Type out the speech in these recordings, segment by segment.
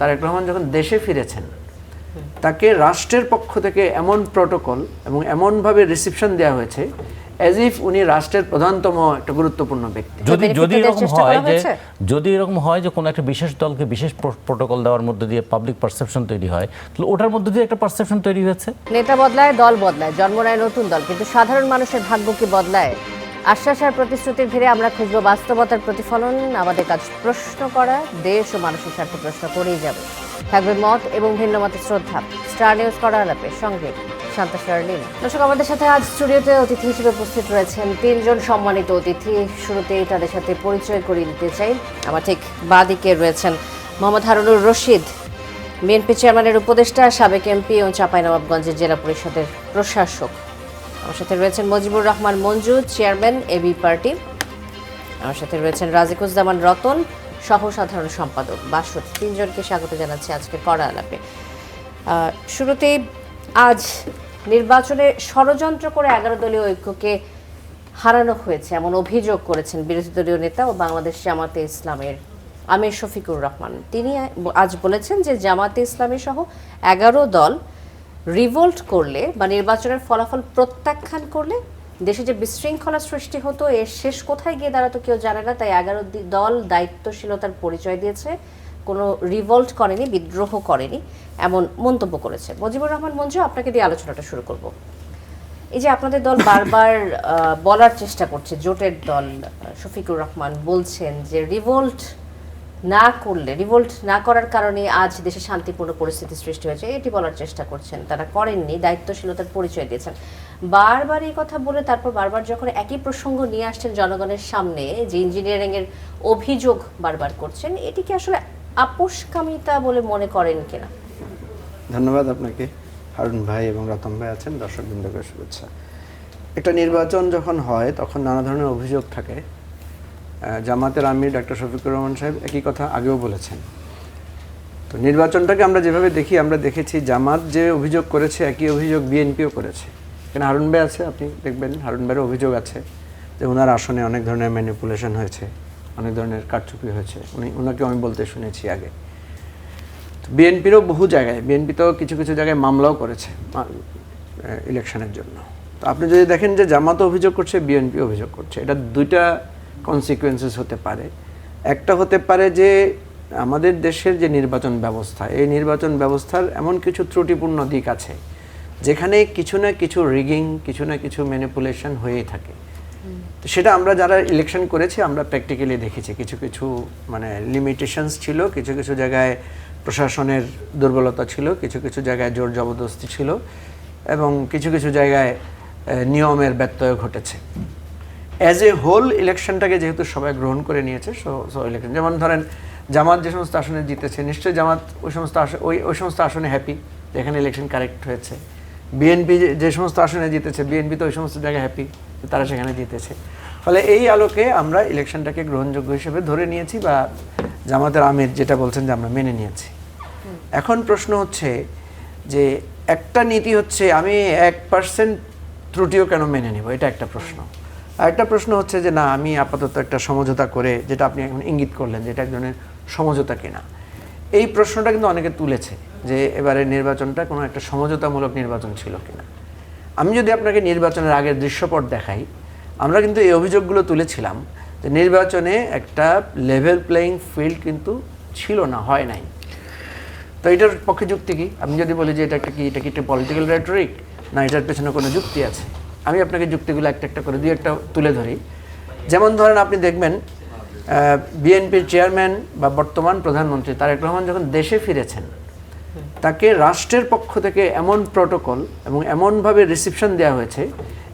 তারেক রহমান যখন দেশে ফিরেছেন, তাকে রাষ্ট্রের পক্ষ থেকে এমন প্রটোকল এবং এমনভাবে রিসিপশন দেওয়া হয়েছে অ্যাজ ইফ উনি রাষ্ট্রের প্রধানতম একটা গুরুত্বপূর্ণ ব্যক্তি। যদি এরকম হয় যে কোনো একটা বিশেষ দলকে বিশেষ প্রটোকল দেওয়ার মধ্যে দিয়ে পাবলিক পারসেপশন তৈরি হয়, তাহলে ওটার মধ্যে দিয়ে একটা পারসেপশন তৈরি হয়েছে। নেতা বদলায়, দল বদলায়, জন্ম নেয় নতুন দল, কিন্তু সাধারণ মানুষের ভাগ্য কি বদলায়? আশ্বাস আর প্রতিশ্রুতির ঘিরে আমরা খুঁজব বাস্তবতার প্রতিফলন। আমাদের কাজ প্রশ্ন করা, দেশ ও মানুষের স্বার্থে প্রশ্ন করেই যাবে। থাকবে মত এবং ভিন্ন মতের শ্রদ্ধা। স্টার নিউজ করা আলাপে সঙ্গে শান্তা শারলিন। দর্শক, আমাদের সাথে আজ স্টুডিওতে অতিথি হিসেবে উপস্থিত রয়েছেন তিনজন সম্মানিত অতিথি। শুরুতেই তাদের সাথে পরিচয় করিয়ে দিতে চাই। আমার ঠিক বাঁদিকে রয়েছেন মোহাম্মদ হারুনুর রশিদ, বিএনপি চেয়ারম্যানের উপদেষ্টা, সাবেক এমপি এবং চাঁপাইনবাবগঞ্জের জেলা পরিষদের প্রশাসক। আমার সাথে রয়েছেন Mojibur Rahman Monju, chairman AB party. আমার সাথে রয়েছেন রাজিকুজ্জামান রতন, সহ সাধারণ সম্পাদক বাসদ। তিনজনকে স্বাগত জানাচ্ছি আজকে কড়া আলাপে। শুরুতেই আজ নির্বাচনে ষড়যন্ত্র করে 11 দলীয় ঐক্যকে হারানো হয়েছে এমন অভিযোগ করেছেন বিরোধী দলীয় নেতা ও বাংলাদেশ জামাতে ইসলামের আমির শফিকুর রহমান। তিনি আজ বলেছেন যে জামাতে ইসলামী সহ 11 দল রিভোল্ট করলে বা নির্বাচনের ফলাফল প্রত্যাখ্যান করলে দেশে যে বিশৃঙ্খলা সৃষ্টি হতো, এর শেষ কোথায় গিয়ে দাঁড়াতো কেউ জানে না। তাই 11 দল দায়িত্বশীলতার পরিচয় দিয়েছে, কোনো রিভোল্ট করেনি, বিদ্রোহ করেনি, এমন মন্তব্য করেছে। মজিবুর রহমান মঞ্জু, আপনাকে দিয়ে আলোচনাটা শুরু করব। এই যে আপনাদের দল বারবার বলার চেষ্টা করছে, জোটের দল শফিকুর রহমান বলছেন যে রিভোল্ট না করার কারণে আজ দেশে শান্তিপূর্ণ পরিস্থিতি সৃষ্টি হয়েছে, এটি বলার চেষ্টা করছেন। তারা করেননি, দায়িত্বশীলতার পরিচয় দিয়েছেন। বারবার এই কথা বলে তারপর বারবার যখন একই প্রসঙ্গ নিয়ে আসছেন জনগণের সামনে, যে ইঞ্জিনিয়ারিং এর অভিযোগ বারবার করছেন, এটি কি আসলে আপোষকামিতা বলে মনে করেন কিনা? ধন্যবাদ আপনাকে, হারুন ভাই এবং রতন ভাই আছেন, দর্শকবৃন্দকে শুভেচ্ছা। একটা নির্বাচন যখন হয় তখন নানা ধরনের অভিযোগ থাকে। জামাতের আমির ডক্টর শফিকুর রহমান সাহেব একই কথা আগেও বলেছেন। তো নির্বাচনটাকে আমরা যেভাবে দেখি, আমরা দেখেছি জামাত যে অভিযোগ করেছে একই অভিযোগ বিএনপিও করেছে। এখানে হারুন ভাই আছে, আপনি দেখবেন হারুন ভাইয়ের অভিযোগ আছে যে ওনার আসনে অনেক ধরনের ম্যানিপুলেশন হয়েছে, অনেক ধরনের কারচুপি হয়েছে। ওনাকে আমি বলতে শুনেছি আগে। বিএনপিরও বহু জায়গায়, বিএনপি তো কিছু কিছু জায়গায় মামলাও করেছে ইলেকশনের জন্য। তো আপনি যদি দেখেন যে জামাতও অভিযোগ করছে, বিএনপি অভিযোগ করছে, এটা দুইটা কনসিকুয়েন্সেস হতে পারে। একটা হতে পারে যে আমাদের দেশের যে নির্বাচন ব্যবস্থা, এই নির্বাচন ব্যবস্থার এমন কিছু ত্রুটিপূর্ণ দিক আছে যেখানে কিছু না কিছু রিগিং, কিছু না কিছু ম্যানিপুলেশন হয়েই থাকে। তো সেটা আমরা যারা ইলেকশন করেছি আমরা প্র্যাকটিক্যালি দেখেছি। কিছু কিছু মানে লিমিটেশনস ছিল, কিছু কিছু জায়গায় প্রশাসনের দুর্বলতা ছিল, কিছু কিছু জায়গায় জোর জবরদস্তি ছিল, এবং কিছু কিছু জায়গায় নিয়মের ব্যত্যয় ঘটেছে। অ্যাজ এ হোল ইলেকশনটাকে যেহেতু সবাই গ্রহণ করে নিয়েছে, সো ইলেকশন, যেমন ধরেন জামাত যে সমস্ত আসনে জিতেছে, নিশ্চয়ই জামাত ওই সমস্ত আসনে হ্যাপি যেখানে ইলেকশন কারেক্ট হয়েছে। বিএনপি যে সমস্ত আসনে জিতেছে, বিএনপি তো ওই সমস্ত জায়গায় হ্যাপি তারা সেখানে জিতেছে। ফলে এই আলোকে আমরা ইলেকশনটাকে গ্রহণযোগ্য হিসেবে ধরে নিয়েছি, বা জামাতের আমির যেটা বলছেন যে আমরা মেনে নিয়েছি। এখন প্রশ্ন হচ্ছে যে একটা নীতি হচ্ছে আমি 1% ত্রুটিও কেন মেনে নিব, এটা একটা প্রশ্ন। আর একটা প্রশ্ন হচ্ছে যে না, আমি আপাতত একটা সমঝোতা করে, যেটা আপনি এখন ইঙ্গিত করলেন যে এটা এক ধরনের সমঝোতা কিনা, এই প্রশ্নটা কিন্তু অনেকে তুলেছে যে এবারে নির্বাচনটা কোনো একটা সমঝোতামূলক নির্বাচন ছিল কিনা। আমি যদি আপনাকে নির্বাচনের আগের দৃশ্যপট দেখাই, আমরা কিন্তু এই অভিযোগগুলো তুলেছিলাম যে নির্বাচনে একটা লেভেল প্লেয়িং ফিল্ড কিন্তু ছিল না, হয় নাই। তো এটার পক্ষে যুক্তি কি? আমি যদি বলি যে এটা কি একটা পলিটিক্যাল রেটরিক, না এটার পেছনে কোনো যুক্তি আছে? আমি আপনাকে যুক্তিগুলো একটা একটা করে একটা তুলে ধরি। যেমন ধরেন আপনি দেখবেন বিএনপির চেয়ারম্যান বা বর্তমান প্রধানমন্ত্রী তারেক রহমান যখন দেশে ফিরেছেন, তাকে রাষ্ট্রের পক্ষ থেকে এমন প্রটোকল এবং এমনভাবে রিসিপশন দেওয়া হয়েছে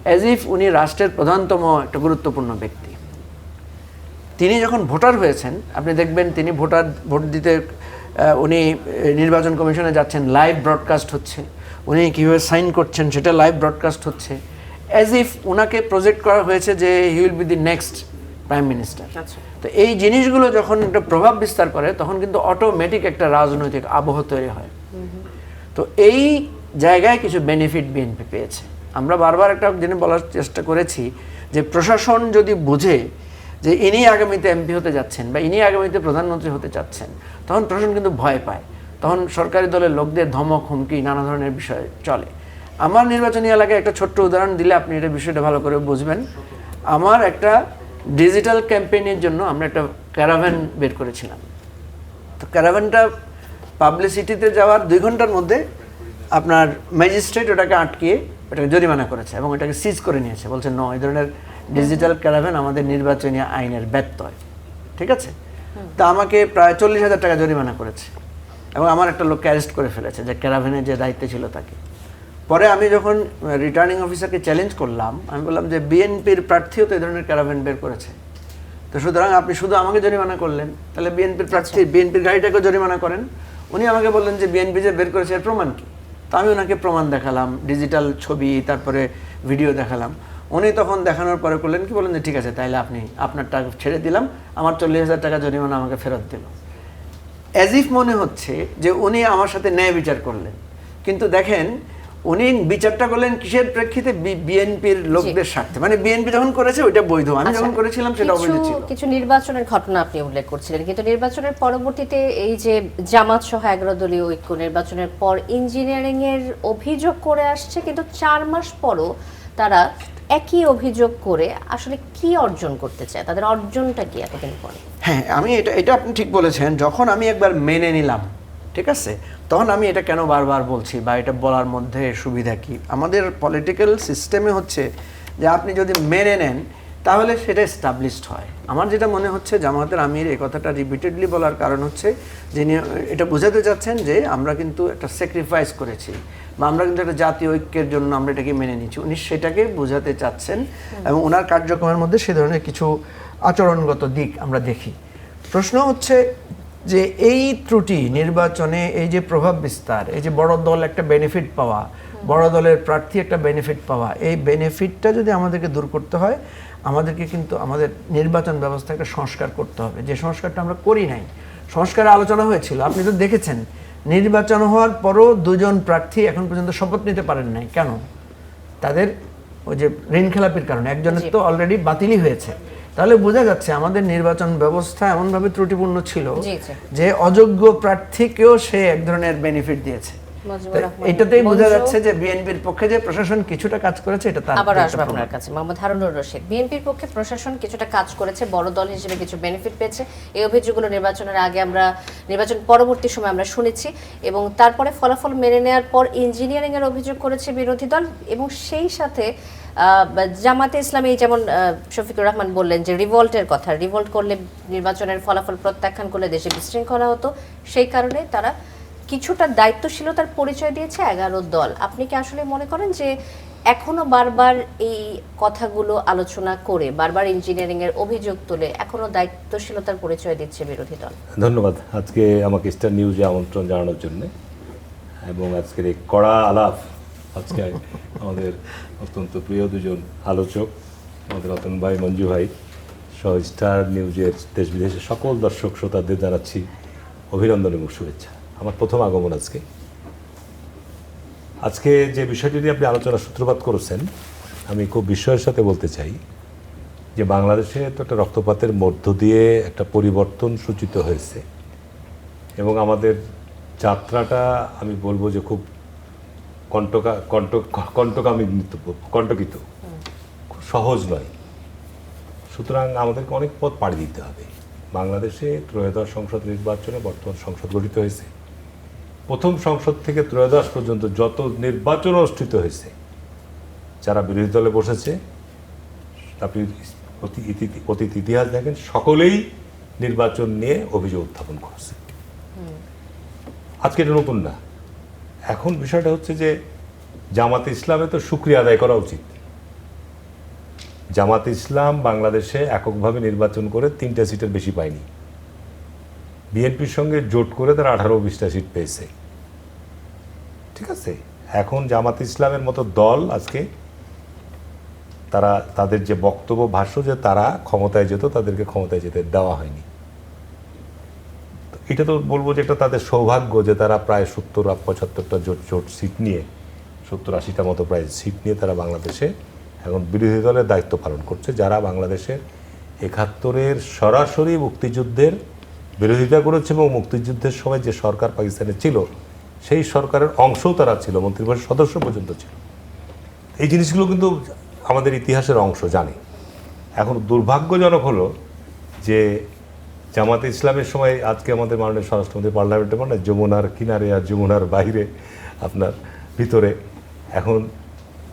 অ্যাজ ইফ উনি রাষ্ট্রের প্রধানতম একটা গুরুত্বপূর্ণ ব্যক্তি। তিনি যখন ভোটার হয়েছেন, আপনি দেখবেন তিনি ভোট দিতে উনি নির্বাচন কমিশনে যাচ্ছেন, লাইভ ব্রডকাস্ট হচ্ছে, উনি কীভাবে সাইন করছেন সেটা লাইভ ব্রডকাস্ট হচ্ছে, অ্যাজ ইফ ওনাকে প্রজেক্ট করা হয়েছে যে he will be the next prime minister. তো এই জিনিসগুলো যখন একটা প্রভাব বিস্তার করে তখন কিন্তু অটোমেটিক একটা রাজনৈতিক আবহ তৈরি হয়। তো এই জায়গায় কিছু বেনিফিট বিএনপি পেয়েছে। আমরা বারবার একটা জিনিস বলার চেষ্টা করেছি যে প্রশাসন যদি বুঝে যে ইনি আগামীতে এমপি হতে যাচ্ছেন বা ইনি আগামীতে প্রধানমন্ত্রী হতে চাচ্ছেন, তখন প্রশাসন কিন্তু ভয় পায়। তখন সরকারি দলের লোকদের ধমক হুমকি নানা ধরনের বিষয় চলে। আমার নির্বাচনী এলাকায় একটা ছোট্ট উদাহরণ দিলে আপনি এটা বিষয়টা ভালো করে বুঝবেন। আমার একটা ডিজিটাল ক্যাম্পেইনের জন্য আমরা একটা ক্যারাভ্যান বের করেছিলাম। তো ক্যারাভ্যানটা পাবলিসিটিতে যাওয়ার 2 ঘন্টার মধ্যে আপনার ম্যাজিস্ট্রেট ওটাকে আটকিয়ে ওটাকে জরিমানা করেছে এবং এটাকে সিজ করে নিয়েছে, বলছে ন এই ধরনের ডিজিটাল ক্যারাভ্যান আমাদের নির্বাচনী আইনের ব্যত্যয়। ঠিক আছে, তা আমাকে প্রায় 40,000 টাকা জরিমানা করেছে এবং আমার একটা লোককে অ্যারেস্ট করে ফেলেছে যে ক্যারাভ্যানের যে দায়িত্বে ছিল তাকে। পরে আমি যখন রিটার্নিং অফিসারকে চ্যালেঞ্জ করলাম, আমি বললাম যে বিএনপির প্রার্থীও তো এই ধরনের ক্যারাভ্যান বের করেছে, তো সুতরাং আপনি শুধু আমাকে জরিমানা করলেন, তাহলে বিএনপির প্রার্থী বিএনপির গাড়িটাকে জরিমানা করেন। উনি আমাকে বললেন যে বিএনপি যে বের করেছে এর প্রমাণ কি? তো আমি ওনাকে প্রমাণ দেখালাম, ডিজিটাল ছবি তারপরে ভিডিও দেখালাম। উনি তখন দেখানোর পরে করলেন কি, বললেন যে ঠিক আছে তাহলে আপনি আপনার টাকা ছেড়ে দিলাম, আমার 40,000 টাকা জরিমানা আমাকে ফেরত দিল। অ্যাজ ইফ মনে হচ্ছে যে উনি আমার সাথে ন্যায় বিচার করলেন, কিন্তু দেখেন উনি বিচারটা করলেন কিসের প্রেক্ষিতে? বিএনপির লোকদের স্বার্থে, মানে বিএনপি যখন করেছে ওইটা বৈধ, আমি যখন করেছিলাম সেটা অবৈধ ছিল। কিছু নির্বাচনের ঘটনা আপনি উল্লেখ করছিলেন, কিন্তু নির্বাচনের পরবর্তীতে এই যে জামাত সহ 11 দলীয় ঐক্য নির্বাচনের পর ইঞ্জিনিয়ারিং এর অভিযোগ করে আসছে, কিন্তু 4 মাস পরও তারা একই অভিযোগ করে আসলে কি অর্জন করতে চায়, তাদের অর্জনটা কি এতদিন পরে? হ্যাঁ, আমি এটা আপনি ঠিক বলেছেন। যখন আমি একবার মেনে নিলাম, ঠিক আছে, তখন আমি এটা কেন বারবার বলছি বা এটা বলার মধ্যে সুবিধা কি? আমাদের পলিটিক্যাল সিস্টেমে হচ্ছে যে আপনি যদি মেনে নেন তাহলে সেটা এস্টাবলিশড হয়। আমার যেটা মনে হচ্ছে জামায়াতের আমির এই কথাটা রিপিটেডলি বলার কারণ হচ্ছে যিনি এটা বোঝাতে চাচ্ছেন যে আমরা কিন্তু একটা স্যাক্রিফাইস করেছি বা আমরা কিন্তু একটা জাতীয় ঐক্যের জন্য আমরা এটাকে মেনে নিচ্ছি, উনি সেটাকে বোঝাতে চাচ্ছেন এবং ওনার কার্যক্রমের মধ্যে সে ধরনের কিছু আচরণগত দিক আমরা দেখি। প্রশ্ন হচ্ছে যে এই ত্রুটি নির্বাচনে, এই যে প্রভাব বিস্তার, এই যে বড় দল একটা বেনিফিট পাওয়া, বড় দলের প্রার্থী একটা বেনিফিট পাওয়া, এই বেনিফিটটা যদি আমাদেরকে দূর করতে হয়, আমাদেরকে কিন্তু আমাদের নির্বাচন ব্যবস্থা একটা সংস্কার করতে হবে, যে সংস্কারটা আমরা করি নাই। সংস্কারের আলোচনা হয়েছিল, আপনি তো দেখেছেন নির্বাচন হওয়ার পরও 2 জন প্রার্থী এখন পর্যন্ত শপথ নিতে পারেন নাই। কেন? তাদের ওই যে ঋণ খেলাপির কারণে, একজনের তো অলরেডি বাতিলই হয়েছে। তাহলে বোঝা যাচ্ছে আমাদের নির্বাচন ব্যবস্থা এমনভাবে ত্রুটিপূর্ণ ছিল যে অযোগ্য প্রার্থীকেও সে এক ধরনের বেনিফিট দিয়েছে। এটাতেই বোঝা যাচ্ছে যে বিএনপির পক্ষে যে প্রশাসন কিছুটা কাজ করেছে, এটা তার। আবার আসবে আপনার কাছে মোহাম্মদ হারুনুর রশিদ। বিএনপির পক্ষে প্রশাসন কিছুটা কাজ করেছে, বড় দল হিসেবে কিছু বেনিফিট পেয়েছে, এই অভিযোগগুলো নির্বাচনের আগে আমরা, নির্বাচন পরবর্তী সময় আমরা শুনেছি, এবং তারপরে ফলাফল মেনে নেওয়ার পর ইঞ্জিনিয়ারিং এর অভিযোগ করেছে বিরোধী দল, এবং সেই সাথে জামাতে ইসলামী, যেমন শফিকুর রহমান বললেন যে রিভল্টের কথা, রিভল্ট করলে নির্বাচনের ফলাফল প্রত্যাখ্যান করলে দেশে বিশৃঙ্খলা হতো, সেই কারণে তারা কিছুটা দায়িত্বশীলতার পরিচয় দিয়েছে 11 দল। আপনি কি আসলে মনে করেন যে এখনো বারবার এই কথাগুলো আলোচনা করে, বারবার ইঞ্জিনিয়ারিং এর অভিযোগ তুলে এখনো দায়িত্বশীলতার পরিচয় দিচ্ছে বিরোধী দল? ধন্যবাদ আজকে আমাকে স্টার নিউজে আমন্ত্রণ জানানোর জন্য, এবং আজকের এই কড়া আলাপ আজকে আমাদের অত্যন্ত প্রিয় 2 জন আলোচক, আমাদের রতন ভাই, মঞ্জু ভাই সহ স্টার নিউজের দেশ বিদেশের সকল দর্শক শ্রোতাদের জানাচ্ছি অভিনন্দন এবং শুভেচ্ছা। আমার প্রথম আগমন আজকে যে বিষয়টি নিয়ে আপনি আলোচনা সূত্রপাত করেছেন, আমি খুব বিস্ময়ের সাথে বলতে চাই যে বাংলাদেশে তো একটা রক্তপাতের মধ্য দিয়ে একটা পরিবর্তন সূচিত হয়েছে, এবং আমাদের যাত্রাটা আমি বলবো যে খুব কণ্টকিত, খুব সহজ নয়। সুতরাং আমাদেরকে অনেক পথ পাড়ি দিতে হবে। বাংলাদেশে ত্রয়োদশ সংসদ নির্বাচনে বর্তমান সংসদ গঠিত হয়েছে। প্রথম সংসদ থেকে ত্রয়োদশ পর্যন্ত যত নির্বাচন অনুষ্ঠিত হয়েছে, যারা বিরোধী দলে বসেছে, আপনি অতীত ইতিহাস দেখেন, সকলেই নির্বাচন নিয়ে অভিযোগ উত্থাপন করছে। আজকে এটা নতুন না। এখন বিষয়টা হচ্ছে যে জামাতে ইসলামে তো শুকরিয়া আদায় করা উচিত। জামাতে ইসলাম বাংলাদেশে এককভাবে নির্বাচন করে 3টা সিটের বেশি পায়নি। বিএনপির সঙ্গে জোট করে তারা 18-20টা সিট পেয়েছে। ঠিক আছে, এখন জামাতে ইসলামের মতো দল আজকে তারা তাদের যে বক্তব্য ভাষ্য যে তারা ক্ষমতায় যেত, তাদেরকে ক্ষমতায় যেতে দেওয়া হয়নি। এটা তো বলবো যে এটা তাদের সৌভাগ্য যে তারা প্রায় 70-75টা জোট সিট নিয়ে, 70-80টা মতো প্রায় সিট নিয়ে তারা বাংলাদেশে এখন বিরোধী দলের দায়িত্ব পালন করছে, যারা বাংলাদেশের 71-এর সরাসরি মুক্তিযুদ্ধের বিরোধিতা করেছে এবং মুক্তিযুদ্ধের সময় যে সরকার পাকিস্তানে ছিল সেই সরকারের অংশও তারা ছিল, মন্ত্রিপরিষদ সদস্য পর্যন্ত ছিল। এই জিনিসগুলো কিন্তু আমাদের ইতিহাসের অংশ, জানি। এখন দুর্ভাগ্যজনক হলো যে জামাতে ইসলামের সময় আজকে আমাদের মাননীয় স্বরাষ্ট্রমন্ত্রী পার্লামেন্টে মানে যমুনার কিনারে আর যমুনার বাইরে আপনার ভিতরে, এখন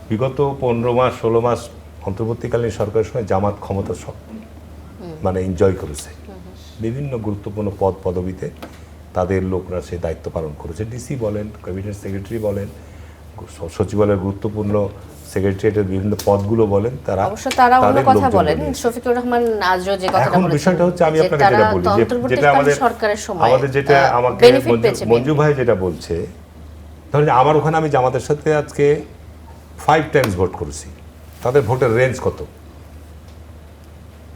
বিগত 15 মাস 16 মাস অন্তর্বর্তীকালীন সরকারের সময় জামাত ক্ষমতা মানে এনজয় করেছে। বিভিন্ন গুরুত্বপূর্ণ পদ পদবিতে তাদের লোকরা সে দায়িত্ব পালন করেছে। ডিসি বলেন, ক্যাবিনেট সেক্রেটারি বলেন, সচিবালয়ের গুরুত্বপূর্ণ সেক্রেটারিয়েটের বিভিন্ন পদগুলো বলেন, তারা অবশ্য তারা অন্য তাদের কথা লোকজন বলেন। নিয়েছে। শফিকুর রহমান আজও যে কথাটা এখন বলেছেন, বিষয়টা হচ্ছে আমি যে আপনাকে তারা যেটা বলি, যেটা আমাদের সরকারের সময় আমাদের যেটা আমাকে বেনিফিট পেয়েছে মঞ্জু ভাই যেটা বলছে, ধরুন আমার ওখানে আমি জামাতের সাথে আজকে 5 টাইমস ভোট করেছি। তাদের ভোটের রেঞ্জ কত?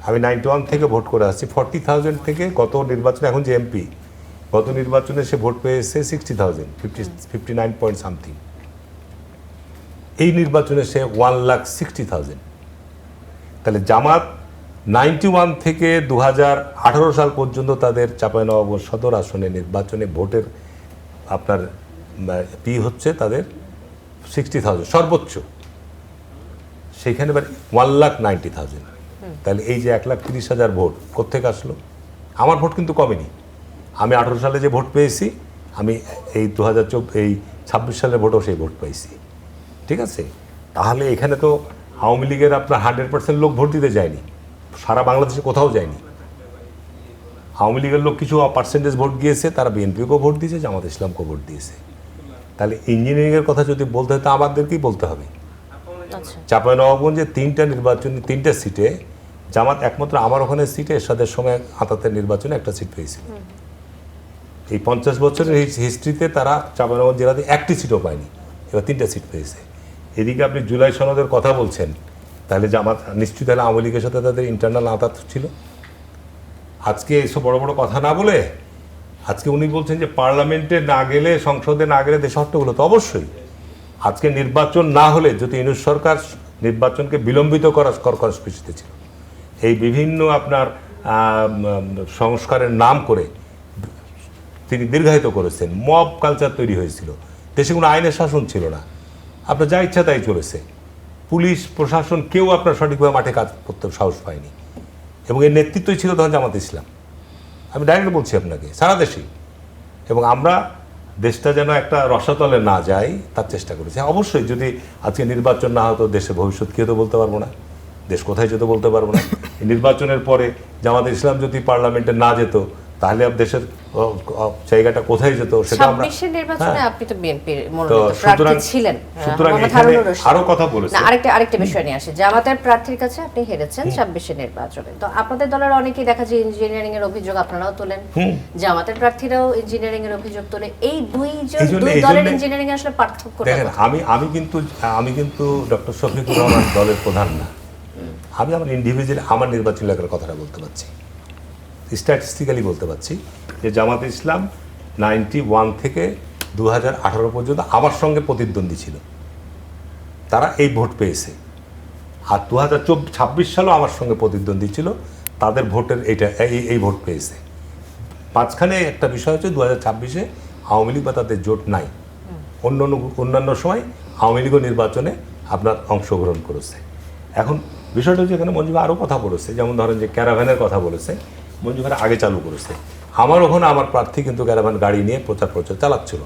আমি 91 থেকে ভোট করে আসছি, 40,000 থেকে গত নির্বাচনে, এখন যে এমপি, গত নির্বাচনে সে ভোট পেয়েছে 60,000, 59 পয়েন্ট সামথিং। এই নির্বাচনে সে 1,60,000। তাহলে জামাত 91 থেকে 2018 সাল পর্যন্ত তাদের চাঁপাইনবাবগঞ্জ সদর আসনে নির্বাচনে ভোটের আপনার পি হচ্ছে তাদের 60,000 সর্বোচ্চ, সেখানে এবার 1,90,000। তাহলে এই যে 1,30,000 ভোট কোত্থেকে আসলো? আমার ভোট কিন্তু কমেনি। আমি 18 সালে যে ভোট পেয়েছি, আমি এই 26 সালের ভোটও সেই ভোট পাইছি। ঠিক আছে? তাহলে এখানে তো আওয়ামী লীগের আপনার 100% লোক ভোট দিতে যায়নি, সারা বাংলাদেশে কোথাও যায়নি। আওয়ামী লীগের লোক কিছু পার্সেন্টেজ ভোট গিয়েছে, তারা বিএনপিকেও ভোট দিয়েছে, জামাত ইসলামকেও ভোট দিয়েছে। তাহলে ইঞ্জিনিয়ারিংয়ের কথা যদি বলতে হয় তা আমাদেরকেই বলতে হবে। চাঁপাইনবাবগঞ্জে 3টা নির্বাচনে 3টা সিটে জামাত একমাত্র আমার ওখানে সিটে এরশাদের সময় আতাতের নির্বাচনে একটা সিট পেয়েছিল। এই 50 বছরের হিস্ট্রিতে তারা চাঁপাইনবাবগঞ্জ জেলাতে একটি সিটও পায়নি, এবার 3টা সিট পেয়েছে। এদিকে আপনি জুলাই সনদের কথা বলছেন, তাহলে জামাত নিশ্চয়ই তাহলে আওয়ামী লীগের সাথে তাদের ইন্টারনাল আতাত ছিল। আজকে এইসব বড় বড় কথা না বলে আজকে উনি বলছেন যে পার্লামেন্টে না গেলে, সংসদে না গেলে দেশ হট্টগোল হতো। অবশ্যই আজকে নির্বাচন না হলে, যদি ইউনূস সরকার নির্বাচনকে বিলম্বিত করার কর্মসূচিতে ছিল, এই বিভিন্ন আপনার সংস্কারের নাম করে তিনি দীর্ঘায়িত করেছেন, মব কালচার তৈরি হয়েছিল, দেশে কোনো আইনের শাসন ছিল না, আপনার যা ইচ্ছা তাই চলেছে, পুলিশ প্রশাসন কেউ আপনার সঠিকভাবে মাঠে কাজ করতে সাহস পায়নি, এবং এর নেতৃত্বই ছিল তখন জামাত ইসলাম। আমি ডাইরেক্ট বলছি আপনাকে, সারা দেশেই। এবং আমরা দেশটা যেন একটা রসাতলে না যায় তার চেষ্টা করেছি। অবশ্যই যদি আজকে নির্বাচন না হতো, দেশের ভবিষ্যৎ কী হতো বলতে পারবো না, দেশ কোথায় যেত বলতে পারবো না। নির্বাচনের পরে জামাত ইসলাম যদি পার্লামেন্টে না যেত, তাহলে দেশের জায়গাটা কোথায় যেত সেটা আমরা। 26 নির্বাচনে আপনি তো বিএনপির তো মনোনীত সুতরাং প্রার্থী ছিলেন। সুতরাং মোহাম্মদ এখানে হারুনুর রশিদ। আরো কথা বলেছে। না, আরেকটা বিষয় নিয়ে আসে। জামাতের প্রার্থীর কাছে আপনি হেরেছেন 26 নির্বাচনে। তো আপনাদের দলের অনেকেই দেখা যায় ইঞ্জিনিয়ারিং এর অভিযোগ আপনারাও তোলেন, জামাতের প্রার্থীরাও ইঞ্জিনিয়ারিং এর অভিযোগ তোলে। এই দুই দলের ইঞ্জিনিয়ারিং এর আসলে পার্থক্যটা দেখেন, আমি কিন্তু ডক্টর শফিকুর রহমান দলের প্রধান না। আমি আমার ইন্ডিভিজুয়াল আমার নির্বাচন এলাকার কথাটা বলতে পারছি, স্ট্যাটিস্টিক্যালি বলতে পারছি যে জামাত ইসলাম 91 থেকে 2018 পর্যন্ত আমার সঙ্গে প্রতিদ্বন্দ্বী ছিল, তারা এই ভোট পেয়েছে। আর 2026 সালেও আমার সঙ্গে প্রতিদ্বন্দ্বী ছিল, তাদের ভোটের এই ভোট পেয়েছে। মাঝখানে একটা বিষয় হচ্ছে 2026-এ আওয়ামী লীগ বা তাদের জোট নাই। অন্যান্য সময় আওয়ামী লীগও নির্বাচনে আপনার অংশগ্রহণ করেছে। এখন বিষয়টা হচ্ছে এখানে মঞ্জু ভাই আরও কথা বলেছে, যেমন ধরেন যে ক্যারাভ্যানের কথা বলেছে, মঞ্জু ভাই আগে চালু করেছে। আমার ওখানে আমার প্রার্থী কিন্তু ক্যারাভ্যান গাড়ি নিয়ে প্রচার চালাচ্ছিল,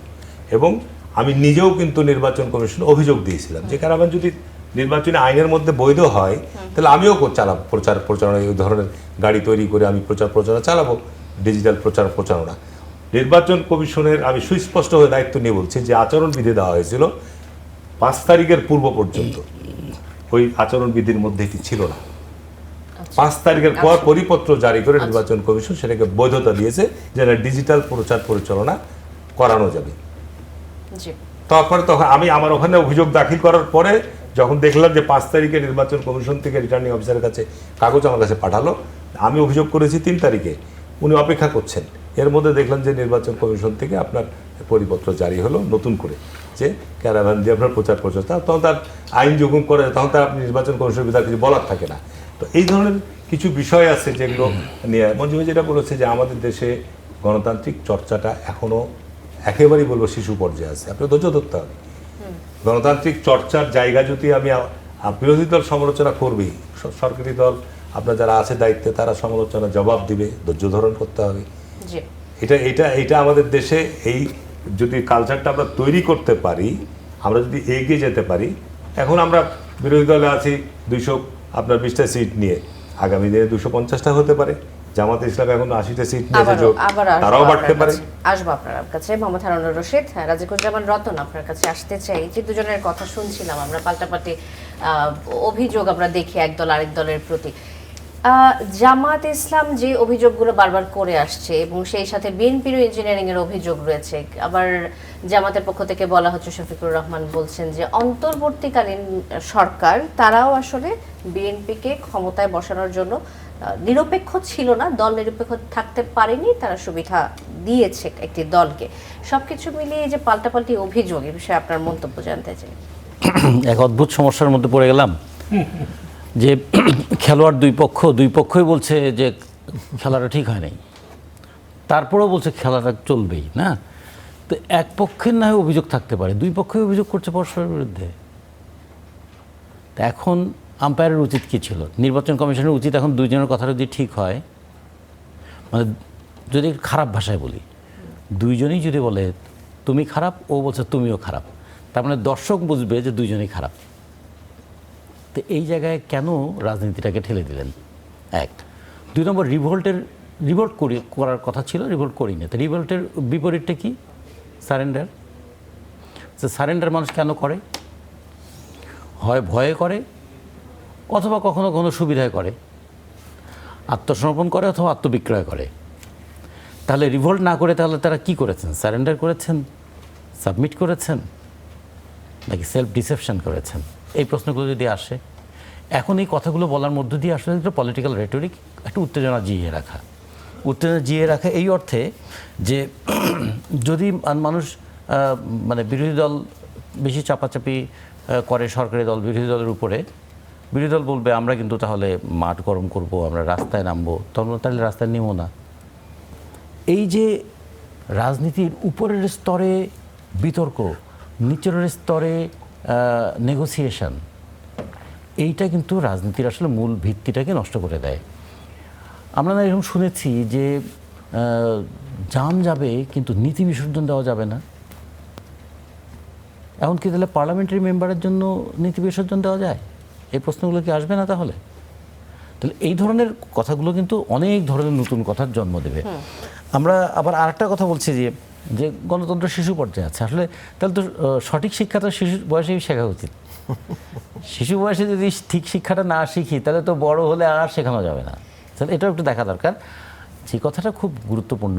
এবং আমি নিজেও কিন্তু নির্বাচন কমিশনে অভিযোগ দিয়েছিলাম যে ক্যারাভ্যান যদি নির্বাচনী আইনের মধ্যে বৈধ হয়, তাহলে আমিও চালাবো প্রচারণা, এই ধরনের গাড়ি তৈরি করে আমি প্রচারণা চালাবো, ডিজিটাল প্রচারণা। নির্বাচন কমিশনের আমি সুস্পষ্ট হয়ে দায়িত্ব নিয়ে বলছি যে আচরণবিধি দেওয়া হয়েছিল 5 তারিখের পূর্ব পর্যন্ত, ওই আচরণবিধির মধ্যে এটি ছিল না। 5 তারিখের পর পরিপত্র জারি করে নির্বাচন কমিশন সেটাকে বৈধতা দিয়েছে যে ডিজিটাল প্রচার পরিচালনা করানো যাবে। তখন আমি আমার ওখানে অভিযোগ দাখিল করার পরে যখন দেখলাম যে 5 তারিখে নির্বাচন কমিশন থেকে রিটার্নিং অফিসারের কাছে কাগজ আমার কাছে পাঠালো, আমি অভিযোগ করেছি 3 তারিখে, উনি অপেক্ষা করছেন। এর মধ্যে দেখলাম যে নির্বাচন কমিশন থেকে আপনার পরিপত্র জারি হলো নতুন করে, যে ক্যারাভ্যান দিয়ে আপনার প্রচার, তখন তার আইন যখন করে তখন তার আপনি নির্বাচন কমিশনের বিধায় কিছু বলার থাকে না। তো এই ধরনের কিছু বিষয় আছে যেগুলো নিয়ে মঞ্জু ভাই যেটা বলেছে যে আমাদের দেশে গণতান্ত্রিক চর্চাটা এখনো একেবারেই বলবো শিশু পর্যায়ে আছে, আপনি ধৈর্য ধরতে হবে। গণতান্ত্রিক চর্চার জায়গা যদি আমি বিরোধী দল সমালোচনা করবেই, সরকারি দল আপনার যারা আছে দায়িত্বে তারা সমালোচনা জবাব দিবে, ধৈর্য ধারণ করতে হবে। জি, এটা আমাদের দেশে এই যদি কালচারটা আমরা তৈরি করতে পারি, আমরা যদি এগিয়ে যেতে পারি। এখন আমরা বিরোধী দলে আছি 220টা সিট নিয়ে, আগামী দিনে 250টা হতে পারে। জামাতে ইসলাম এখন 80টা সিট নিয়েছে, তারাও বাড়তে পারে। আসবো আপনার কাছে মোহাম্মদ হারুনুর রশিদ, রাজিকুজ্জামান রতন, আপনার কাছে আসতে চাই। যে দুজনের কথা শুনছিলাম আমরা, পাল্টাপাল্টি অভিযোগ আমরা দেখি একদল আরেক দলের প্রতি। জামাত ইসলাম যে অভিযোগগুলো বারবার করে আসছে এবং সেই সাথে বিএনপিরও ইঞ্জিনিয়ারিং এর অভিযোগ রয়েছে। আবার জামাতের পক্ষ থেকে বলা হচ্ছে, শফিকুর রহমান বলছেন যে অন্তর্বর্তীকালীন সরকার তারাও আসলে বিএনপিকে ক্ষমতায় বসানোর জন্য নিরপেক্ষ ছিল না, দল নিরপেক্ষ থাকতে পারেনি, তারা সুবিধা দিয়েছে একটি দলকে। সবকিছু মিলিয়ে যে পাল্টাপাল্টি অভিযোগ, এ বিষয়ে আপনার মন্তব্য জানতে চাই। এক অদ্ভুত সমস্যার মধ্যে পড়ে গেলাম যে খেলোয়াড় দুই পক্ষই বলছে যে খেলাটা ঠিক হয় নাই, তারপরেও বলছে খেলাটা চলবেই না। তো এক পক্ষের না হয় অভিযোগ থাকতে পারে, দুই পক্ষই অভিযোগ করছে পরস্পরের বিরুদ্ধে। তা এখন আম্পায়ারের উচিত কী ছিল? নির্বাচন কমিশনের উচিত এখন দুইজনের কথা যদি ঠিক হয়, মানে যদি খারাপ ভাষায় বলি, দুইজনই যদি বলে তুমি খারাপ, ও বলছে তুমিও খারাপ, তার মানে দর্শক বুঝবে যে দুইজনই খারাপ। তো এই জায়গায় কেন রাজনীতিটাকে ঠেলে দিলেন? এক। দুই নম্বর, রিভোল্ট করার কথা ছিল, রিভোল্ট করিনি। তো রিভোল্টের বিপরীতটা কি? সারেন্ডার। সারেন্ডার মানুষ কেন করে? হয় ভয়ে করে, অথবা কখনো কখনো সুবিধায় করে, আত্মসমর্পণ করে অথবা আত্মবিক্রয় করে। তাহলে রিভোল্ট না করে তাহলে তারা কি করেছেন? সারেন্ডার করেছেন, সাবমিট করেছেন, নাকি সেলফ ডিসেপশন করেছেন? এই প্রশ্নগুলো যদি আসে, এখন এই কথাগুলো বলার মধ্য দিয়ে আসলে একটা পলিটিক্যাল রেটরিক, একটা উত্তেজনা জিয়ে রাখা এই অর্থে যে যদি মানুষ মানে বিরোধী দল বেশি চাপাচাপি করে সরকারি দল বিরোধী দলের উপরে, বিরোধী দল বলবে আমরা কিন্তু তাহলে মাঠ গরম করব, আমরা রাস্তায় নামবো, তাহলে রাস্তায় নেমো না। এই যে রাজনীতির উপরের স্তরে বিতর্ক, নিচের স্তরে নেগোসিয়েশন, এইটা কিন্তু রাজনীতির আসলে মূল ভিত্তিটাকে নষ্ট করে দেয়। আমরা না এরকম শুনেছি যে জান যাবে কিন্তু নীতি বিসর্জন দেওয়া যাবে না। এখন কি তাহলে পার্লামেন্টারি মেম্বারের জন্য নীতি বিসর্জন দেওয়া যায়? এই প্রশ্নগুলো কি আসবে না তাহলে? তাহলে এই ধরনের কথাগুলো কিন্তু অনেক ধরনের নতুন কথার জন্ম দেবে। আমরা আবার আরেকটা কথা বলছি যে গণতন্ত্র শিশু পর্যায়ে আছে। আসলে তাহলে তো সঠিক শিক্ষাটা শিশু বয়সেই শেখা উচিত। শিশু বয়সে যদি ঠিক শিক্ষাটা না শিখি তাহলে তো বড় হলে আর শেখানো যাবে না। তাহলে এটাও একটু দেখা দরকার। যে কথাটা খুব গুরুত্বপূর্ণ,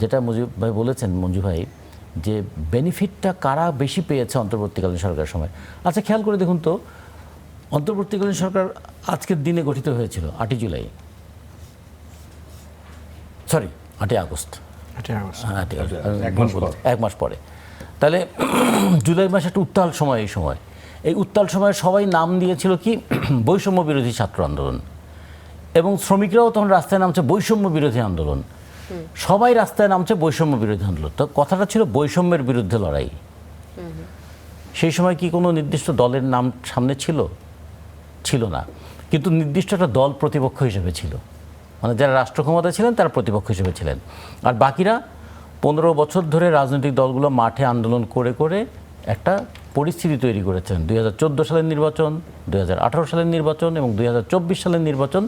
যেটা মঞ্জু ভাই বলেছেন, মঞ্জু ভাই, যে বেনিফিটটা কারা বেশি পেয়েছে অন্তর্বর্তীকালীন সরকারের সময়। আচ্ছা, খেয়াল করে দেখুন তো, অন্তর্বর্তীকালীন সরকার আজকের দিনে গঠিত হয়েছিল 8ই জুলাই, সরি 8ই আগস্ট, এক মাস পরে। তাহলে জুলাই মাসে একটা উত্তাল সময়। এই উত্তাল সময়ে সবাই নাম দিয়েছিল কি বৈষম্য বিরোধী ছাত্র আন্দোলন, এবং শ্রমিকরাও তখন রাস্তায় নামছে বৈষম্য বিরোধী আন্দোলন। সবাই রাস্তায় নামছে বৈষম্য বিরোধী আন্দোলন। তো কথাটা ছিল বৈষম্যের বিরুদ্ধে লড়াই। সেই সময় কি কোনো নির্দিষ্ট দলের নাম সামনে ছিল না, কিন্তু নির্দিষ্ট একটা দল প্রতিপক্ষ হিসেবে ছিল। মানে যারা রাষ্ট্র ক্ষমতায় ছিলেন তারা প্রতিপক্ষ হিসেবে ছিলেন, আর বাকিরা 15 বছর ধরে রাজনৈতিক দলগুলো মাঠে আন্দোলন করে করে একটা পরিস্থিতি তৈরি করেছেন। 2014 সালের নির্বাচন, 2018 সালের নির্বাচন এবং 2024 সালের নির্বাচন,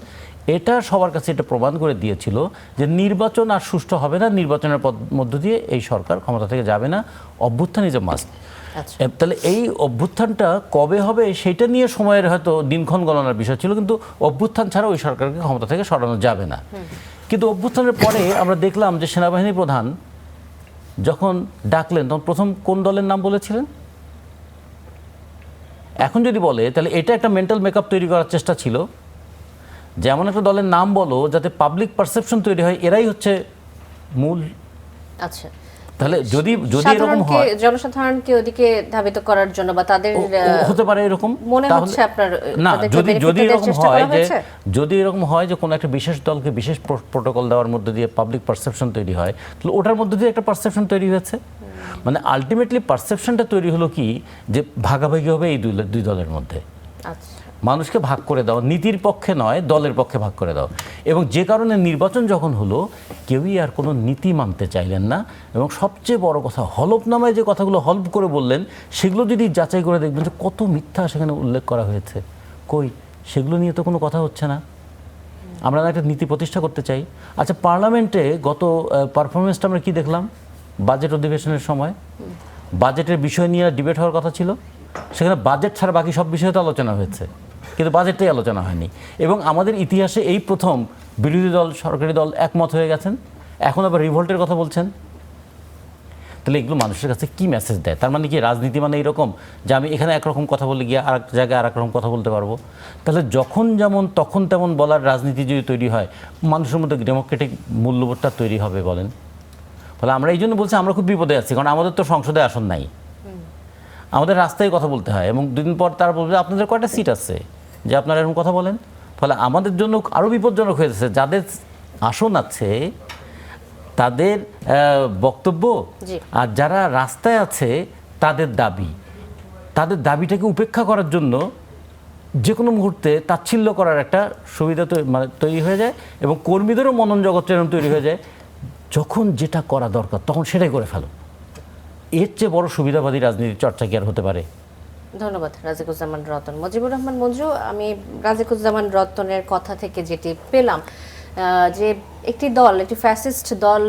এটা সবার কাছে এটা প্রমাণ করে দিয়েছিল যে নির্বাচন আর সুষ্ঠু হবে না, নির্বাচনের মধ্য দিয়ে এই সরকার ক্ষমতা থেকে যাবে না, অভ্যুত্থান ইজ এ মাস্ট। তাহলে এই অভ্যুত্থানটা কবে হবে সেটা নিয়ে সময়ের হয়তো দিনক্ষণ গণনার বিষয় ছিল, কিন্তু অভ্যুত্থান ছাড়া ওই সরকারকে ক্ষমতা থেকে সরানো যাবে না। কিন্তু অভ্যুত্থানের পরে আমরা দেখলাম যে সেনাবাহিনী প্রধান যখন ডাকলেন তখন প্রথম কোন দলের নাম বলেছিলেন? এখন যদি বলে তাহলে এটা একটা মেন্টাল মেকআপ তৈরি করার চেষ্টা ছিল, যেমন একটা দলের নাম বলো যাতে পাবলিক পারসেপশন তৈরি হয় এরাই হচ্ছে মূল। আচ্ছা, তাহলে যদি এরকম হয়, জনসাধারণকে ওদিকে ধাবিত করার জন্য বা তাদের হতে পারে এরকম মনে হচ্ছে আপনার না, যদি এরকম চেষ্টা হয় করা যে হয়েছে? যদি এরকম হয় যে কোনো একটা বিশেষ দলকে বিশেষ প্রোটোকল দেওয়ার মধ্যে দিয়ে পাবলিক পারসেপশন তৈরি হয়, তাহলে ওটার মধ্যে দিয়ে একটা পারসেপশন তৈরি হয়েছে। মানে আলটিমেটলি পারসেপশনটা তৈরি হলো কি, যে ভাগাভাগি হবে এই দুই দলের মধ্যে। আচ্ছা, মানুষকে ভাগ করে দাও, নীতির পক্ষে নয়, দলের পক্ষে ভাগ করে দাও। এবং যে কারণে নির্বাচন যখন হলো, কেউই আর কোনো নীতি মানতে চাইলেন না। এবং সবচেয়ে বড় কথা, হলফনামায় যে কথাগুলো হলফ করে বললেন, সেগুলো যদি যাচাই করে দেখবেন যে কত মিথ্যা সেখানে উল্লেখ করা হয়েছে। কই, সেগুলো নিয়ে তো কোনো কথা হচ্ছে না। আমরা একটা নীতি প্রতিষ্ঠা করতে চাই। আচ্ছা, পার্লামেন্টে গত পারফরমেন্সটা আমরা কি দেখলাম? বাজেট অধিবেশনের সময় বাজেটের বিষয় নিয়ে ডিবেট হওয়ার কথা ছিল, সেখানে বাজেট ছাড়া বাকি সব বিষয়ে তো আলোচনা হয়েছে, কিন্তু বাজেটটাই আলোচনা হয়নি। এবং আমাদের ইতিহাসে এই প্রথম বিরোধী দল সরকারি দল একমত হয়ে গেছেন, এখন আবার রিভোল্টের কথা বলছেন। তাহলে এগুলো মানুষের কাছে কি মেসেজ দেয়? তার মানে কি রাজনীতি মানে এইরকম যে আমি এখানে একরকম কথা বলে গিয়ে আর এক জায়গায় আর একরকম কথা বলতে পারবো? তাহলে যখন যেমন তখন তেমন বলার রাজনীতি যদি তৈরি হয়, মানুষের মধ্যে ডেমোক্রেটিক মূল্যবোধটা তৈরি হবে বলেন? ফলে আমরা এই জন্য বলছি আমরা খুব বিপদে আছি, কারণ আমাদের তো সংসদে আসন নাই, আমাদের রাস্তায় কথা বলতে হয়। এবং দুদিন পর তারা বলবে আপনাদের কয়টা সিট আছে যে আপনারা এরকম কথা বলেন? ফলে আমাদের জন্য আরও বিপজ্জনক হয়েছে, যাদের আসন আছে তাদের বক্তব্য, আর যারা রাস্তায় আছে তাদের দাবিটাকে উপেক্ষা করার জন্য যে কোনো মুহূর্তে তাচ্ছিল্য করার একটা সুবিধা তৈরি হয়ে যায়। এবং কর্মীদেরও মনন জগৎটা এরকম তৈরি হয়ে যায়, যখন যেটা করা দরকার তখন সেটাই করে ফেলো। এর চেয়ে বড় সুবিধাবাদী রাজনীতির চর্চা কি আর হতে পারে? ধন্যবাদ রাজিকুজ্জামান রতন। মুজিবুর রহমান মঞ্জু, আমি রাজিকুজ্জামান রতনের কথা থেকে যেটি পেলাম, যে একটি ফ্যাসিস্ট দল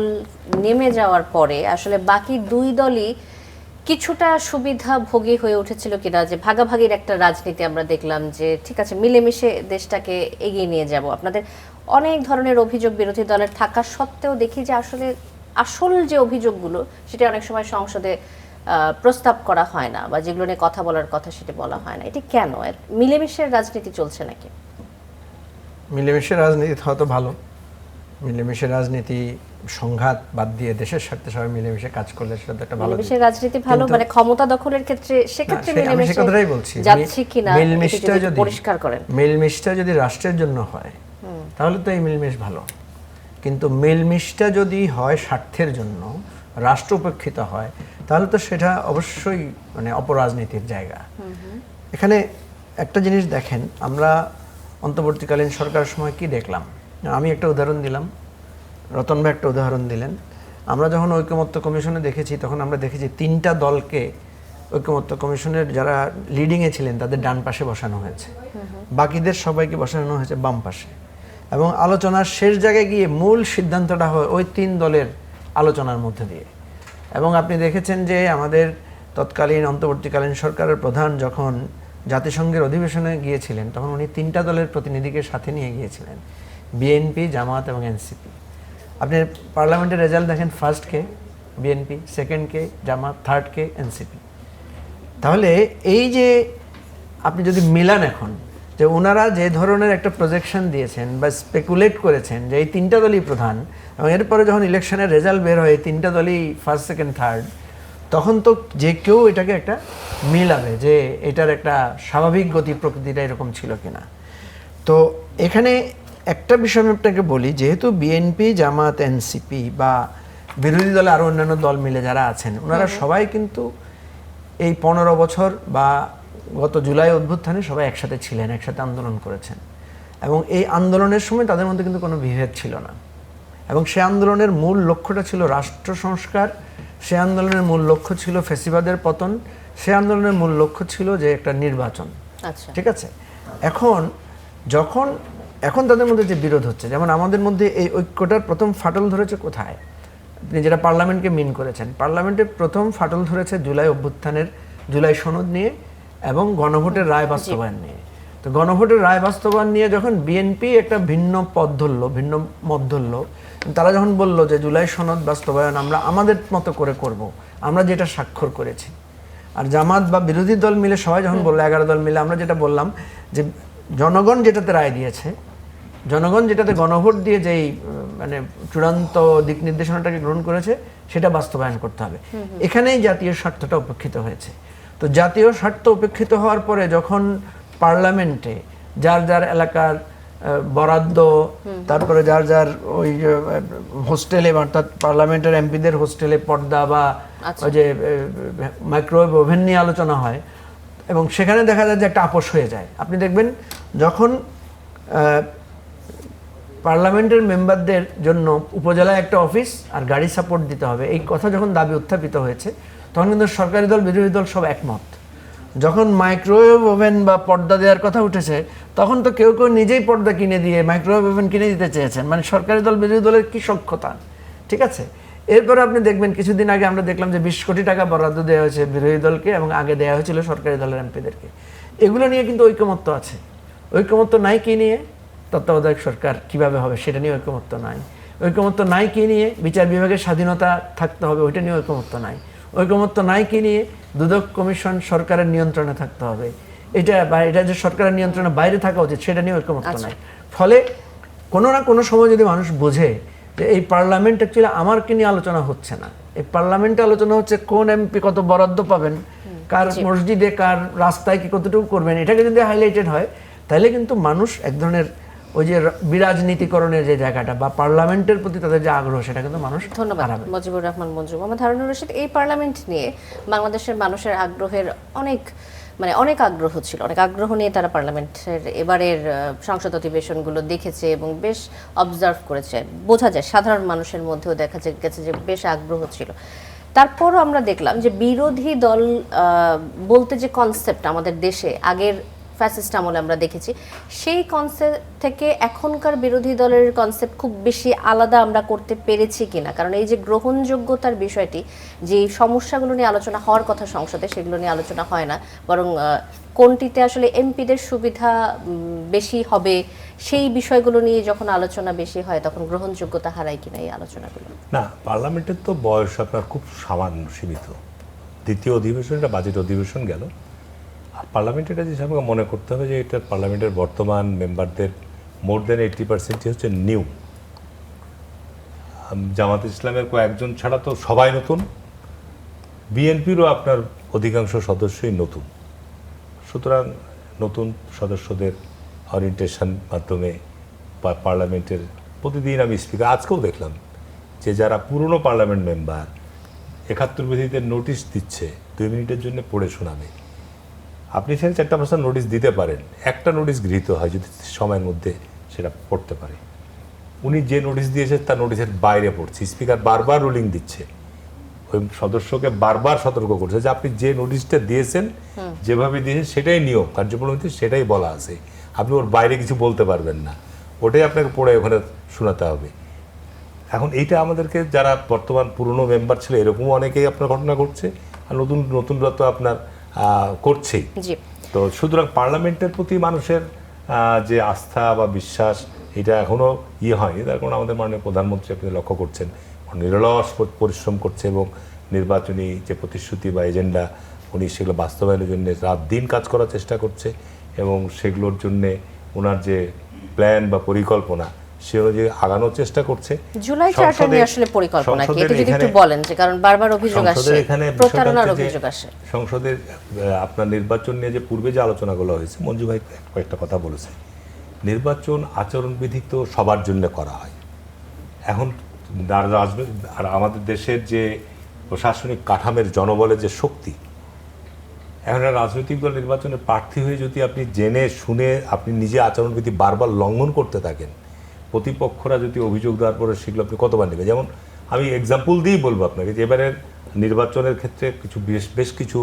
নেমে যাওয়ার পরে আসলে বাকি দুই দলই কিছুটা সুবিধা ভোগী হয়ে উঠেছিল কিনা, যে ভাগাভাগির একটা রাজনীতি আমরা দেখলাম, যে ঠিক আছে মিলেমিশে দেশটাকে এগিয়ে নিয়ে যাব। আপনাদের অনেক ধরনের অভিযোগ বিরোধী দলের থাকা সত্ত্বেও দেখি যে আসলে আসল যে অভিযোগগুলো সেটা অনেক সময় সংসদে প্রস্তাব করা হয় না, বা যেগুলো নিয়ে কথা বলার কথা সেটা বলা হয় না। এটি কেন? মিলেমিশের রাজনীতি চলছে নাকি? মিলেমিশে রাজনীতি হয়তো ভালো, মিলেমিশে রাজনীতি সংঘাত বাদ দিয়ে দেশের স্বার্থে সবাই মিলেমিশে কাজ করলে সেটা একটা ভালো। মিলেমিশে রাজনীতি ভালো, মানে ক্ষমতা দখলের ক্ষেত্রে সেক্ষেত্রে মিলেমিশে কথাটাই বলছি, যাচ্ছে কিনা মিলমিশটা যদি পরিষ্কার করেন। মিলমিশটা যদি রাষ্ট্রের জন্য হয় তাহলে তো এই মিলমিশ ভালো, কিন্তু মিলমিশটা যদি হয় স্বার্থের জন্য, রাষ্ট্র উপেক্ষিত হয়, তাহলে তো সেটা অবশ্যই মানে অপরাজনীতির জায়গা। এখানে একটা জিনিস দেখেন, আমরা অন্তর্বর্তীকালীন সরকারের সময় কি দেখলাম, আমি একটা উদাহরণ দিলাম, রতন ভাই একটা উদাহরণ দিলেন। আমরা যখন ঐকমত্য কমিশনে দেখেছি, তখন আমরা দেখেছি 3টা দলকে ঐকমত্য কমিশনের যারা লিডিংয়ে ছিলেন তাদের ডান পাশে বসানো হয়েছে, বাকিদের সবাইকে বসানো হয়েছে বাম পাশে। এবং আলোচনার শেষ জায়গায় গিয়ে মূল সিদ্ধান্তটা হয় ওই 3 দলের আলোচনার মধ্যে দিয়ে। এবং আপনি দেখেছেন যে আমাদের তৎকালীন অন্তর্বর্তীকালীন সরকারের প্রধান যখন জাতিসংঘের অধিবেশনে গিয়েছিলেন, তখন উনি 3টা দলের প্রতিনিধিকে সাথে নিয়ে গিয়েছিলেন, বিএনপি, জামাত এবং এনসিপি। আপনি পার্লামেন্টের রেজাল্ট দেখেন, ফার্স্ট কে বিএনপি, সেকেন্ড কে জামাত, থার্ড কে এনসিপি। তাহলে এই যে আপনি যদি মিলান এখন, যে ওনারা যে ধরনের একটা প্রজেকশন দিয়েছেন বা স্পেকুলেট করেছেন যে এই 3টা দলই প্রধান, এবং এরপরে যখন ইলেকশনের রেজাল্ট বের হয় 3টা দলই ফার্স্ট, সেকেন্ড, থার্ড, তখন তো যে কেউ এটাকে একটা মিলাবে যে এটার একটা স্বাভাবিক গতি প্রকৃতিটা এরকম ছিল কিনা। তো এখানে একটা বিষয় আমি আপনাকে বলি, যেহেতু বিএনপি, জামাত, এনসিপি বা বিরোধী দলে আরও অন্যান্য দল মিলে যারা আছেন, ওনারা সবাই কিন্তু এই 15 বছর বা গত জুলাই অভ্যুত্থানে সবাই একসাথে ছিলেন, একসাথে আন্দোলন করেছেন। এবং এই আন্দোলনের সময় তাদের মধ্যে কিন্তু কোনো বিভেদ ছিল না। এবং সে আন্দোলনের মূল লক্ষ্যটা ছিল রাষ্ট্র সংস্কার, সে আন্দোলনের মূল লক্ষ্য ছিল ফ্যাসিবাদের পতন, সে আন্দোলনের মূল লক্ষ্য ছিল যে একটা নির্বাচন। আচ্ছা, ঠিক আছে। এখন তাদের মধ্যে যে বিরোধ হচ্ছে, যেমন আমাদের মধ্যে এই ঐক্যটার প্রথম ফাটল ধরেছে কোথায়? আপনি যেটা পার্লামেন্টকে মিন করেছেন, পার্লামেন্টে প্রথম ফাটল ধরেছে জুলাই অভ্যুত্থানের জুলাই সনদ নিয়ে এবং গণভোটের রায় বাস্তবায়ন নিয়ে। তো গণভোটের রায় বাস্তবায়ন নিয়ে যখন বিএনপি একটা ভিন্ন পথ ধরলো, ভিন্ন মত ধরলো, তারা যখন বলল যে জুলাই সনদ বাস্তবায়ন আমরা আমাদের মতো করে করব, আমরা যেটা স্বাক্ষর করেছি। আর জামাত বা বিরোধী দল মিলে সবাই যখন বললো, 11 দল মিলে আমরা যেটা বললাম যে জনগণ যেটাতে রায় দিয়েছে, জনগণ যেটাতে গণভোট দিয়ে যেই মানে চূড়ান্ত দিক নির্দেশনাটাকে গ্রহণ করেছে সেটা বাস্তবায়ন করতে হবে। এখানেই জাতীয় স্বার্থটা উপেক্ষিত হয়েছে। তো জাতীয় স্বার্থ উপেক্ষিত হওয়ার পরে যখন পার্লামেন্টে যার যার এলাকার বরাদ্দ, তারপরে যার যার ওই হোস্টেলে অর্থাৎ পার্লামেন্টের এমপিদের হোস্টেলে পর্দা বা ওই যে মাইক্রোওয়েভ ওভেন নিয়ে আলোচনা হয় এবং সেখানে দেখা যায় যে একটা আপোষ হয়ে যায়। আপনি দেখবেন যখন পার্লামেন্টের মেম্বারদের জন্য উপজেলায় একটা অফিস আর গাড়ি সাপোর্ট দিতে হবে, এই কথা যখন দাবি উত্থাপিত হয়েছে তখন কিন্তু সরকারি দল বিরোধী দল সব একমত। যখন মাইক্রোওয়েভ ওভেন বা পর্দা দেওয়ার কথা উঠেছে তখন তো কেউ কেউ নিজেই পর্দা কিনে দিয়ে মাইক্রোওয়েভ ওভেন কিনে দিতে চেয়েছেন, মানে সরকারি দল বিরোধী দলের কি সক্ষতা, ঠিক আছে। এরপরে আপনি দেখবেন কিছুদিন আগে আমরা দেখলাম যে 20 কোটি টাকা বরাদ্দ দেওয়া হয়েছে বিরোধী দলকে এবং আগে দেওয়া হয়েছিল সরকারি দলের এমপিদেরকে। এগুলো নিয়ে কিন্তু ঐকমত্য আছে। ঐকমত্য নাই কি নিয়ে তত্ত্বাবধায়ক সরকার কিভাবে হবে সেটা নিয়ে ঐকমত্য নাই। ঐকমত্য নাই কি নিয়ে বিচার বিভাগের স্বাধীনতা থাকতে হবে ওইটা নিয়ে ঐকমত্য নাই। ঐকমত্য নাই কি নিয়ে দুদক কমিশন সরকারের নিয়ন্ত্রণে থাকতে হবে, এটা যে সরকারের নিয়ন্ত্রণের বাইরে থাকা উচিত সেটা নিয়ে ঐকমত্য নাই। ফলে কোনো না কোনো সময় যদি মানুষ বোঝে যে এই পার্লামেন্ট অ্যাকচুয়ালি আমার কি নিয়ে আলোচনা হচ্ছে না, এই পার্লামেন্টে আলোচনা হচ্ছে কোন এমপি কত বরাদ্দ পাবেন, কার মসজিদে কার রাস্তায় কি কতটুকু করবেন, এটাকে যদি হাইলাইটেড হয় তাহলে কিন্তু মানুষ এক ধরনের ওই যে বিরাজনীতিকরণের যে জায়গাটা বা পার্লামেন্টের প্রতি তাদের যে আগ্রহ সেটা কিন্তু মানুষ ধন্যবাদ মুজিবুর রহমান মঞ্জু। মোহাম্মদ হারুনুর রশিদ, এই পার্লামেন্ট নিয়ে বাংলাদেশের মানুষের আগ্রহের অনেক আগ্রহ ছিল, অনেক আগ্রহ নিয়ে তারা পার্লামেন্টের এবারের সংসদ অধিবেশনগুলো দেখেছে এবং বেশ অবজার্ভ করেছে। বোঝা যায় সাধারণ মানুষের মধ্যেও দেখা গেছে যে বেশ আগ্রহ ছিল। তারপরও আমরা দেখলাম যে বিরোধী দল বলতে যে কনসেপ্ট আমাদের দেশে আগের ফ্যাসিস্ট আমলে আমরা দেখেছি, সেই কনসেপ্ট থেকে এখনকার বিরোধী দলের কনসেপ্ট খুব বেশি আলাদা আমরা করতে পেরেছি কিনা। কারণ এই যে গ্রহণযোগ্যতার বিষয়টি, যে সমস্যাগুলো নিয়ে আলোচনা হওয়ার কথা সংসদে সেগুলো নিয়ে আলোচনা হয় না, বরং কোনটিতে আসলে এমপিদের সুবিধা বেশি হবে সেই বিষয়গুলো নিয়ে যখন আলোচনা বেশি হয় তখন গ্রহণযোগ্যতা হারায় কিনা এই আলোচনাগুলো। না, পার্লামেন্টের তো বয়স আপনার খুব সামান্য সীমিত। দ্বিতীয় অধিবেশন, এটা বাজেট অধিবেশন গেল। পার্লামেন্ট এটা যে আমাকে মনে করতে হবে যে এটা পার্লামেন্টের বর্তমান মেম্বারদের মোর দেন 80% হচ্ছে নিউ। জামাত ইসলামের কয়েকজন ছাড়া তো সবাই নতুন, বিএনপিরও আপনার অধিকাংশ সদস্যই নতুন। সুতরাং নতুন সদস্যদের অরিয়েন্টেশন মাধ্যমে পার্লামেন্টের প্রতিদিন আমি স্পিকার আজকেও দেখলাম যে যারা পুরনো পার্লামেন্ট মেম্বার 71 বিধিতে নোটিশ দিচ্ছে 2 মিনিটের জন্য পড়ে শোনাবে। আপনি সেখানে 4টা নোটিশ দিতে পারেন, একটা নোটিশ গৃহীত হয় যদি সময়ের মধ্যে সেটা পড়তে পারে। উনি যে নোটিশ দিয়েছে তার নোটিশের বাইরে পড়ছে, স্পিকার বারবার রুলিং দিচ্ছে, ওই সদস্যকে বারবার সতর্ক করছে যে আপনি যে নোটিশটা দিয়েছেন যেভাবে দিয়েছেন সেটাই নিয়ম, কার্যপ্রণালী সেটাই বলা আছে, আপনি ওর বাইরে কিছু বলতে পারবেন না, ওটাই আপনাকে পড়ে ওখানে শোনাতে হবে। এখন এইটা আমাদেরকে যারা বর্তমান পুরনো মেম্বার ছিল এরকমও অনেকেই আপনার ঘটনা ঘটছে, আর নতুনরা তো আপনার করছেই। তো সুতরাং পার্লামেন্টের প্রতি মানুষের যে আস্থা বা বিশ্বাস এটা এখনো হয়নি। তার কারণ আমাদের মাননীয় প্রধানমন্ত্রী আপনি লক্ষ্য করছেন নিরলস পরিশ্রম করছে এবং নির্বাচনী যে প্রতিশ্রুতি বা এজেন্ডা উনি সেগুলো বাস্তবায়নের জন্য রাত দিন কাজ করার চেষ্টা করছে এবং সেগুলোর জন্যে ওনার যে প্ল্যান বা পরিকল্পনা সে অনুযায়ী আগানোর চেষ্টা করছে। জুলাই চার্টার নিয়ে আসলে পরিকল্পনা কি এটা যদি একটু বলেন, যে কারণ বারবার অভিযোগ আসে, প্রতারণার অভিযোগ আসে সংসদের আপনার নির্বাচন নিয়ে যে পূর্বে যে আলোচনাগুলো হয়েছে, মঞ্জু ভাই কয়েকটা কথা বলেছে। নির্বাচন আচরণবিধি তো সবার জন্য করা হয়। এখন আর আমাদের দেশের যে প্রশাসনিক কাঠামের জনবলের যে শক্তি, এখন রাজনৈতিক দল নির্বাচনের প্রার্থী হয়ে যদি আপনি জেনে শুনে আপনি নিজে আচরণবিধি বারবার লঙ্ঘন করতে থাকেন, প্রতিপক্ষরা যদি অভিযোগ দেওয়ার পরে সেগুলো আপনি কতবার নেবেন। যেমন আমি এক্সাম্পল দিয়েই বলবো আপনাকে যে এবারের নির্বাচনের ক্ষেত্রে কিছু বেশ কিছু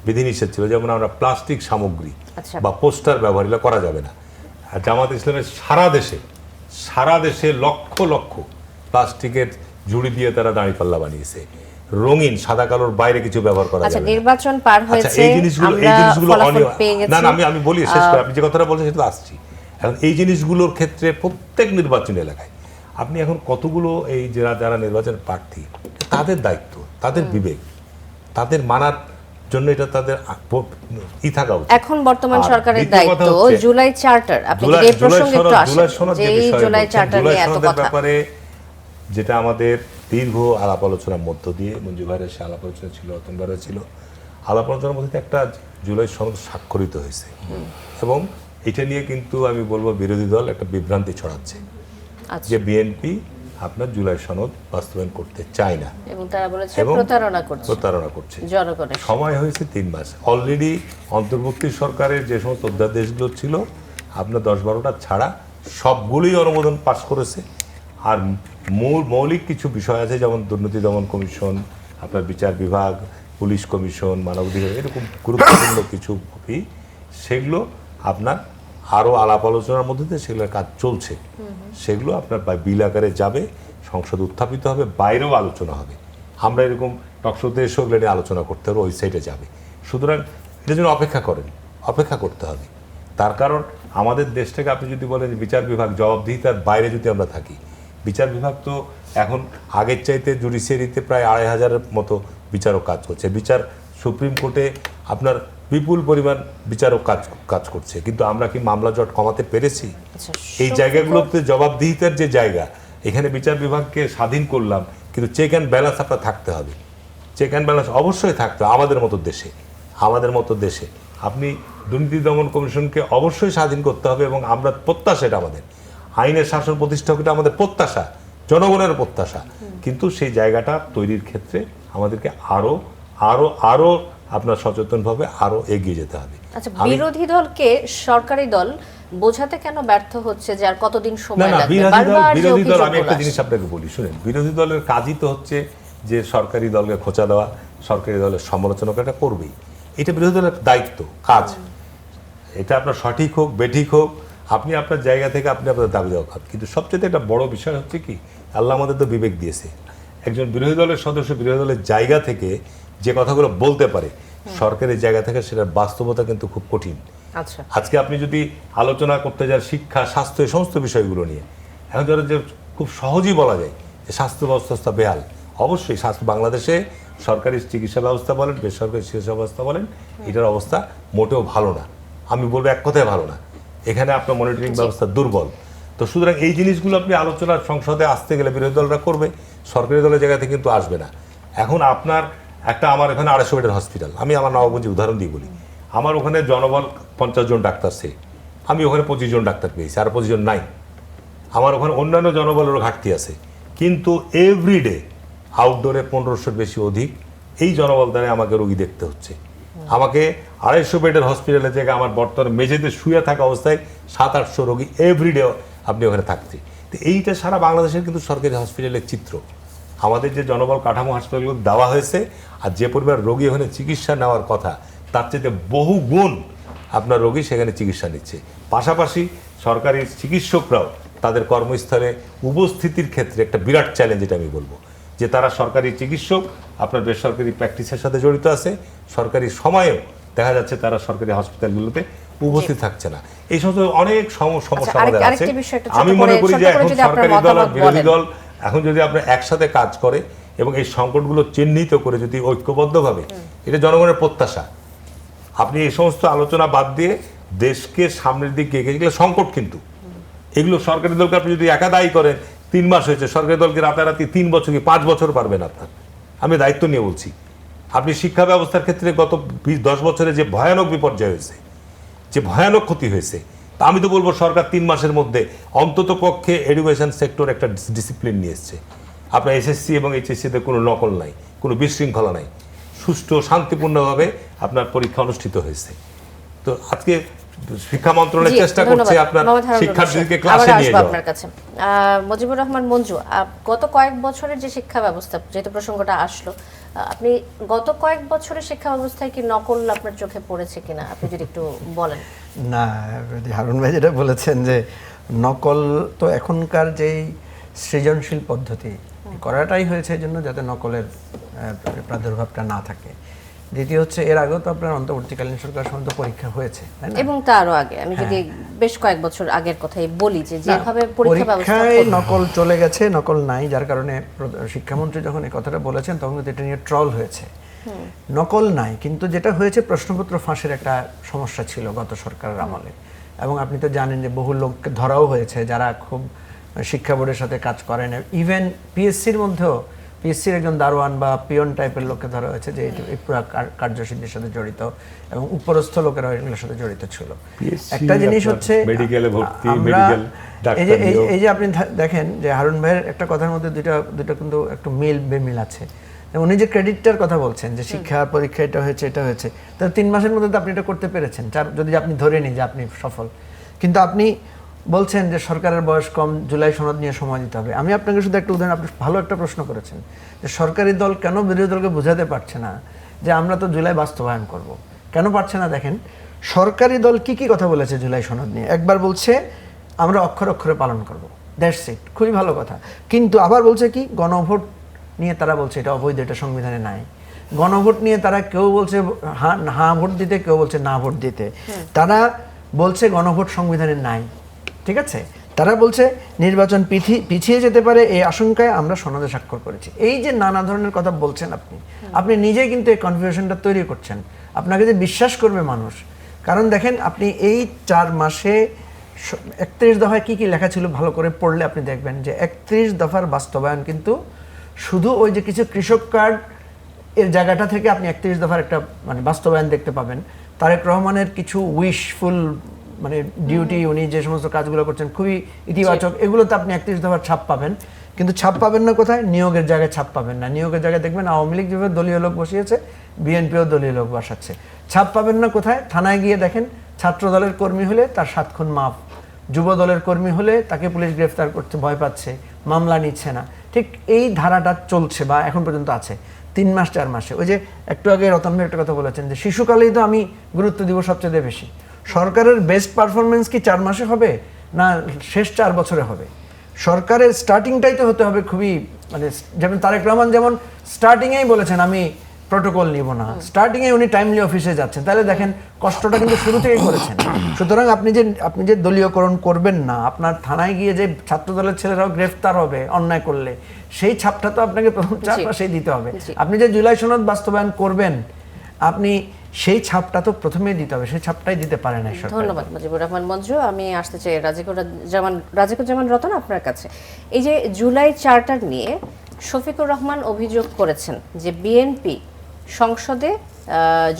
বিধিনিষেধ ছিল, যেমন আমরা প্লাস্টিক সামগ্রী বা পোস্টার ব্যবহার এগুলো করা যাবে না। আর জামাত ইসলামের সারা দেশে লক্ষ লক্ষ প্লাস্টিকের ঝুড়ি দিয়ে তারা দাঁড়িপাল্লা বানিয়েছে, রঙিন সাদা কালোর বাইরে কিছু ব্যবহার করা যাবে না। নির্বাচন পার হয়েছে, এই জিনিসগুলো না আমি বলি শেষ করে, আপনি যে কথাটা বলছেন সেটা আসছি। এখন এই জিনিসগুলোর ক্ষেত্রে প্রত্যেক নির্বাচনী এলাকায় আপনি এখন কতগুলো এই যারা নির্বাচন প্রার্থী তাদের দায়িত্ব, তাদের বিবেক, তাদের মানার জন্য এটা তাদের থাকা উচিত। এখন বর্তমান সরকারের দায়িত্ব জুলাই চার্টার। আপনি এই প্রসঙ্গে একটু আসেন যে এই জুলাই চার্টার নিয়ে এত কথা ব্যাপারে যেটা আমাদের দীর্ঘ আলাপ আলোচনার মধ্য দিয়ে মঞ্জু ভাইয়ের সে আলাপ আলোচনা ছিল, রতন ভাইয়ের ছিল, আলাপ আলোচনার মধ্যে দিয়ে একটা জুলাই সনদ স্বাক্ষরিত হয়েছে এবং এটা নিয়ে কিন্তু আমি বলবো বিরোধী দল একটা বিভ্রান্তি ছড়াচ্ছে আচ্ছা। যে বিএনপি আপনার জুলাই সনদ বাস্তবায়ন করতে চায় না এবং তারা বলেছে এবং প্রতারণা করছে জনগণের। সময় হয়েছে 3 মাস। অলরেডি অন্তর্বর্তী সরকারের যে সমস্ত অধ্যাদেশগুলো ছিল আপনার 10-12টা ছাড়া সবগুলোই অনুমোদন পাস করেছে। আর মৌলিক কিছু বিষয় আছে, যেমন দুর্নীতি দমন কমিশন, আপনার বিচার বিভাগ, পুলিশ কমিশন, মানবাধিকার, এরকম গুরুত্বপূর্ণ কিছু সেগুলো আপনার আরও আলাপ আলোচনার মধ্যে দিয়ে সেগুলোর কাজ চলছে। সেগুলো আপনার বিল আকারে যাবে, সংসদ উত্থাপিত হবে, বাইরেও আলোচনা হবে। আমরা এরকম টকশোতে এসেও এগুলো নিয়ে আলোচনা করতে হবে, ওয়েবসাইটে যাবে। সুতরাং এটার জন্য অপেক্ষা করতে হবে। তার কারণ আমাদের দেশটাকে আপনি যদি বলেন বিচার বিভাগ জবাবদিহিতার বাইরে যদি আমরা থাকি, বিচার বিভাগ তো এখন আগের চাইতে জুডিশিয়ারিতে প্রায় 2500-এর মতো বিচারক কাজ করছে। সুপ্রিম কোর্টে আপনার বিপুল পরিমাণ বিচারক কাজ করছে, কিন্তু আমরা কি মামলা জট কমাতে পেরেছি? এই জায়গাগুলোতে জবাবদিহিতার যে জায়গা, এখানে বিচার বিভাগকে স্বাধীন করলাম, কিন্তু চেক অ্যান্ড ব্যালেন্স আপনার থাকতে হবে। চেক অ্যান্ড ব্যালেন্স অবশ্যই থাকতে হবে আমাদের মতো দেশে। আপনি দুর্নীতি দমন কমিশনকে অবশ্যই স্বাধীন করতে হবে এবং আমরা প্রত্যাশা, এটা আমাদের আইনের শাসন প্রতিষ্ঠা, এটা আমাদের প্রত্যাশা, জনগণের প্রত্যাশা। কিন্তু সেই জায়গাটা তৈরির ক্ষেত্রে আমাদেরকে আরো আপনার সচেতনভাবে আরো এগিয়ে যেতে হবে। আচ্ছা, বিরোধী দলকে সরকারি দল বোঝাতে কেন ব্যর্থ হচ্ছে যে আর কতদিন সময় লাগবে? বিরোধী দল, আমি একটা জিনিস আপনাকে বলি, শুনেন, বিরোধী দলের কাজই তো হচ্ছে যে সরকারি দলকে খোঁচা দেওয়া, সরকারি দলের সমালোচনা এটা করবেই। এটা বিরোধী দলের দায়িত্ব, কাজ। এটা আপনার সঠিক হোক বেঠিক হোক, আপনি আপনার জায়গা থেকে আপনি আপনার দাবি দেওয়া খান। কিন্তু সবচেয়ে একটা বড় বিষয় হচ্ছে কি, আল্লাহ আমাদের তো বিবেক দিয়েছে। একজন বিরোধী দলের সদস্য বিরোধী দলের জায়গা থেকে যে কথাগুলো বলতে পারে, সরকারের জায়গা থেকে সেটার বাস্তবতা কিন্তু খুব কঠিন। আচ্ছা, আজকে আপনি যদি আলোচনা করতে যান শিক্ষা, স্বাস্থ্য, এই সমস্ত বিষয়গুলো নিয়ে, এখন ধরো যে খুব সহজেই বলা যায় যে স্বাস্থ্য ব্যবস্থা বেহাল। অবশ্যই বাংলাদেশে সরকারি চিকিৎসা ব্যবস্থা বলেন, বেসরকারি চিকিৎসা ব্যবস্থা বলেন, এটার অবস্থা মোটেও ভালো না। আমি বলবো এক কথায় ভালো না। এখানে আপনার মনিটরিং ব্যবস্থা দুর্বল। তো সুতরাং এই জিনিসগুলো আপনি আলোচনার সংসদে আসতে গেলে বিরোধী দলরা করবে, সরকারি দলের জায়গা থেকে কিন্তু আসবে না। এখন আপনার আমার এখানে 250 বেডের হসপিটাল, আমি আমার নবাবগঞ্জে উদাহরণ দিয়ে বলি, আমার ওখানে জনবল 50 জন ডাক্তার, আমি ওখানে 25 জন ডাক্তার পেয়েছি, আর 25 জন নাই। আমার ওখানে অন্যান্য জনবলেরও ঘাটতি আছে, কিন্তু এভরিডে আউটডোরে 1500-এর বেশি অধিক এই জনবল দ্বারা আমাকে রোগী দেখতে হচ্ছে। আমাকে 250 বেডের হসপিটালের জায়গায় আমার বর্তমানে মেঝেতে শুয়ে থাকা অবস্থায় 700-800 রোগী এভরিডে আপনি ওখানে থাকছে। তো এইটা সারা বাংলাদেশের কিন্তু সরকারি হসপিটালের চিত্র। আমাদের যে জনবল কাঠামো হাসপাতালগুলো দেওয়া হয়েছে আর যে পরিমাণ রোগী ওখানে চিকিৎসা নেওয়ার কথা, তার চেয়ে বহু গুণ আপনার রোগী সেখানে চিকিৎসা নিচ্ছে। পাশাপাশি সরকারি চিকিৎসকরাও তাদের কর্মস্থলে উপস্থিতির ক্ষেত্রে একটা বিরাট চ্যালেঞ্জ, এটা আমি বলবো, যে তারা সরকারি চিকিৎসক আপনার বেসরকারি প্র্যাকটিসের সাথে জড়িত আছে, সরকারি সময়েও দেখা যাচ্ছে তারা সরকারি হসপিটালগুলোতে উপস্থিত থাকছে না। এই সমস্ত অনেক সমস্যা আমাদের আছে। আমি মনে করি যে এখন সরকারি দল আর বিরোধী দল এখন যদি আপনার একসাথে কাজ করে এবং এই সংকটগুলো চিহ্নিত করে যদি ঐক্যবদ্ধভাবে, এটা জনগণের প্রত্যাশা। আপনি এই সমস্ত আলোচনা বাদ দিয়ে দেশকে সামনের দিকে এগিয়ে গেলে সংকট, কিন্তু এগুলো সরকারি দলকে আপনি যদি একা দায়ী করেন, 3 মাস হয়েছে, সরকারি দলকে রাতারাতি 3 বছর কি 5 বছর পারবেন আপনার। আমি দায়িত্ব নিয়ে বলছি, আপনি শিক্ষা ব্যবস্থার ক্ষেত্রে গত 10 বছরে যে ভয়ানক বিপর্যয় হয়েছে, যে ভয়ানক ক্ষতি হয়েছে, তা আমি তো বলবো সরকার 3 মাসের মধ্যে অন্তত পক্ষে এডুকেশন সেক্টর একটা ডিসিপ্লিন নিয়ে এসছে। আপনার এসএসসি এবং এইচএসসিতে কোনো নকল নাই, কোনো বিশৃঙ্খলা নাই, সুষ্ঠু শান্তিপূর্ণভাবে আপনার পরীক্ষা অনুষ্ঠিত হয়েছে। তো আজকে শিক্ষা মন্ত্রণালয় চেষ্টা করছে আপনার শিক্ষার্থীদেরকে ক্লাসে নিয়ে যাওয়া। আপনার কাছে মুজিবুর রহমান মঞ্জু, গত কয়েক বছরের যে শিক্ষা ব্যবস্থা, যেহেতু প্রসঙ্গটা আসলো, আপনি গত কয়েক বছরের শিক্ষা ব্যবস্থায় কি নকল আপনার চোখে পড়েছে কিনা আপনি যদি একটু বলেন। না, হারুন ভাই যেটা বলেছেন যে নকল, তো এখনকার যেই সৃজনশীল পদ্ধতি করাটাই হয়েছে এই জন্য যাতে নকলের প্রাদুর্ভাবটা না থাকে। দ্বিতীয় হচ্ছে, এর আগেও তো আপনার অন্তর্বর্তীকালীন সরকার সমস্ত পরীক্ষা হয়েছে, তাই না? এবং তারও আগে আমি যদি বেশ কয়েক বছর আগের কথাই বলি, যে যেভাবে পরীক্ষা ব্যবস্থা নকল চলে গেছে, নকল নাই, যার কারণে শিক্ষামন্ত্রী যখন এই কথাটা বলেছেন তখন কিন্তু এটা নিয়ে ট্রল হয়েছে। নকল নাই, কিন্তু যেটা হয়েছে প্রশ্নপত্র ফাঁসের একটা সমস্যা ছিল গত সরকারের আমলে, এবং আপনি তো জানেন যে বহু লোককে ধরাও হয়েছে যারা খুব শিক্ষা বোর্ডের সাথে কাজ করেন। ইভেন পিএসসির মধ্যেও পিএসসির একজন দারোয়ান বা পিয়ন টাইপের লোককে ধরা হয়েছে যে এই পুরো কার্যসিদ্ধির সাথে জড়িত, এবং উপরস্থ লোকেরা এগুলোর সাথে জড়িত ছিল। একটা জিনিস হচ্ছে মেডিকেলে ভর্তি, আমরা মেডিকেল ডাক্তার এই যে আপনি দেখেন যে হারুন ভাইয়ের একটা কথার মধ্যে দুইটা কিন্তু একটু বেমিল আছে। উনি যে ক্রেডিটটার কথা বলছেন যে শিক্ষা পরীক্ষা এটা হয়েছে, তাহলে 3 মাসের মধ্যে তো আপনি এটা করতে পেরেছেন, যদি আপনি ধরে নিন যে আপনি সফল। কিন্তু আপনি বলছেন যে সরকারের বয়স কম, জুলাই সনদ নিয়ে সময় দিতে হবে। আমি আপনাকে শুধু একটা উদাহরণ, আপনি ভালো একটা প্রশ্ন করেছেন যে সরকারি দল কেন বিরোধী দলকে বোঝাতে পারছে না যে আমরা তো জুলাই বাস্তবায়ন করব। কেন পারছে না? দেখেন সরকারি দল কি কথা বলেছে জুলাই সনদ নিয়ে। একবার বলছে আমরা অক্ষরে অক্ষরে পালন করব, দ্যাটস ইট, খুবই ভালো কথা। কিন্তু আবার বলছে কি গণভোট নিয়ে তারা বলছে এটা অবৈধ, এটা সংবিধানে নাই। গণভোট নিয়ে তারা কেউ বলছে হ্যাঁ ভোট দিতে, কেউ বলছে না ভোট দিতে। তারা বলছে গণভোট সংবিধানে নাই, ঠিক আছে। তারা বলছে নির্বাচন পিছিয়ে যেতে পারে, এই আশঙ্কায় আমরা সনদে স্বাক্ষর করেছি। এই যে নানা ধরনের কথা বলছেন আপনি নিজেই কিন্তু এই কনফিউশনটা তৈরি করছেন। আপনাকে যে বিশ্বাস করবে মানুষ, কারণ দেখেন আপনি এই 4 মাসে 31 দফায় কি লেখা ছিল ভালো করে পড়লে আপনি দেখবেন যে 31 দফার বাস্তবায়ন কিন্তু শুধু ওই যে কিছু কৃষক কার্ড এর জায়গাটা থেকে আপনি 31 দফার একটা মানে বাস্তবায়ন দেখতে পাবেন। তারেক রহমানের কিছু উইশফুল মানে ডিউটি, উনি যে সমস্ত কাজগুলো করছেন খুবই ইতিবাচক, এগুলোতে আপনি 31 দফার ছাপ পাবেন। কিন্তু ছাপ পাবেন না কোথায়? নিয়োগের জায়গায় ছাপ পাবেন না। নিয়োগের জায়গায় দেখবেন আওয়ামী লীগ যেভাবে দলীয় লোক বসিয়েছে, বিএনপিও দলীয় লোক বসাচ্ছে। ছাপ পাবেন না কোথায়? থানায় গিয়ে দেখেন ছাত্র দলের কর্মী হলে তার 7 খুন মাফ, যুব দলের কর্মী হলে তাকে পুলিশ গ্রেফতার করতে ভয় পাচ্ছে, মামলা নিচ্ছে না। ঠিক এই ধারাটা চলছে বা এখন পর্যন্ত আছে 3 মাস 4 মাসে। ওই যে একটু আগে রতন ভাই একটা কথা বলেছেন যে শিশুকালেই তো আমি গুরুত্ব দিব সবচেয়ে বেশি। সরকারের বেস্ট পারফরমেন্স কি 4 মাসে হবে না শেষ 4 বছরে হবে? সরকারের স্টার্টিংটাই তো হতে হবে খুবই মানে, যেমন তারেক রহমান যেমন স্টার্টিংয়েই বলেছেন আমি প্রোটোকল নিব না, স্টার্টিংয়ে উনি টাইমলি অফিসে যাচ্ছেন, তাহলে দেখেন কষ্টটা কিন্তু শুরু থেকেই করেছেন। সুতরাং আপনি যে দলীয়করণ করবেন না, আপনার থানায় গিয়ে যে ছাত্র দলের ছেলেরাও গ্রেফতার হবে অন্যায় করলে, সেই ছাপটা তো আপনাকে প্রথম 4 মাসেই দিতে হবে। আপনি যে জুলাই সনদ বাস্তবায়ন করবেন, আপনি সেই ছাপটা তো প্রথমেই দিতে হবে, সেই ছাপটাই দিতে পারে না সরকার। ধন্যবাদ মুজিবুর রহমান মঞ্জু। আমি আসতে চাই রাজিকুজ্জামান রতন আপনার কাছে। এই যে জুলাই চার্টার নিয়ে শফিকুর রহমান অভিযোগ করেছেন যে বিএনপি সংসদে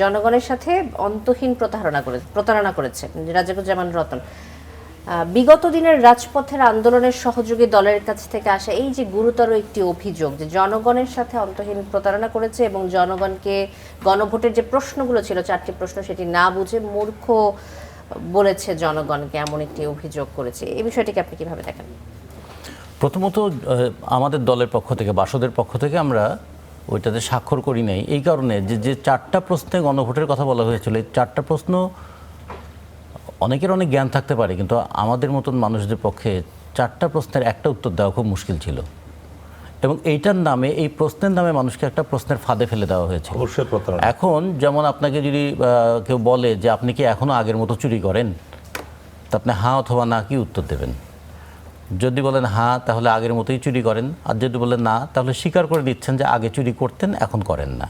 জনগণের সাথে অন্তহীন প্রতারণা করেছে। রাজিকুজ্জামান রতন, বিগত দিনের রাজপথের আন্দোলনের সহযোগী দলের কাছ থেকে আসা এই যে গুরুতর একটি অভিযোগ যে জনগণের সাথে অন্তহীন প্রতারণা করেছে এবং জনগণকে গণভোটের যে প্রশ্নগুলো ছিল 4টি প্রশ্ন সেটি না বুঝে মূর্খ বলেছে জনগণকে, এমন একটি অভিযোগ করেছে। এই বিষয়টিকে আপনি কিভাবে দেখেন? প্রথমত আমাদের দলের পক্ষ থেকে, বাসদের পক্ষ থেকে আমরা ওইটাতে স্বাক্ষর করি নাই এই কারণে যে 4টা প্রশ্নে গণভোটের কথা বলা হয়েছিল, এই 4টা প্রশ্ন অনেকের অনেক জ্ঞান থাকতে পারে, কিন্তু আমাদের মতন মানুষদের পক্ষে 4টা প্রশ্নের একটা উত্তর দেওয়া খুব মুশকিল ছিল। এবং এইটার নামে, এই প্রশ্নের নামে মানুষকে একটা প্রশ্নের ফাঁদে ফেলে দেওয়া হয়েছে। এখন যেমন আপনাকে যদি কেউ বলে যে আপনি কি এখনও আগের মতো চুরি করেন, তা আপনি হ্যাঁ অথবা না কি উত্তর দেবেন? যদি বলেন হ্যাঁ, তাহলে আগের মতোই চুরি করেন, আর যদি বলেন না, তাহলে স্বীকার করে দিচ্ছেন যে আগে চুরি করতেন, এখন করেন না।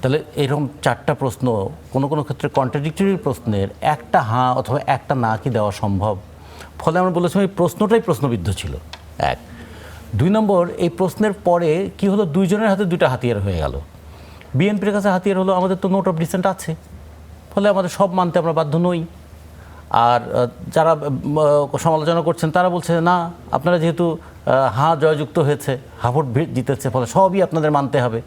তাহলে এরকম 4টা প্রশ্ন, কোনো কোনো ক্ষেত্রে কন্ট্রাডিক্টরি প্রশ্নের একটা হ্যাঁ অথবা একটা না কি দেওয়া সম্ভব? ফলে আমরা বলেছিলাম এই প্রশ্নটাই প্রশ্নবিদ্ধ ছিল। 1 2 নম্বর, এই প্রশ্নের পরে কি হলো, 2 জনের হাতে 2টা হাতিয়ার হয়ে গেল। বিএনপির কাছে হাতিয়ার হলো আমাদের তো নোট অফ ডিসেন্ট আছে, ফলে আমাদের সব মানতে আমরা বাধ্য নই। আর যারা সমালোচনা করছেন তারা বলছে না, আপনারা যেহেতু হ্যাঁ জয়যুক্ত হয়েছে, হ্যাঁ ভোট জিতেছে, ফলে সবই আপনাদের মানতে হবে।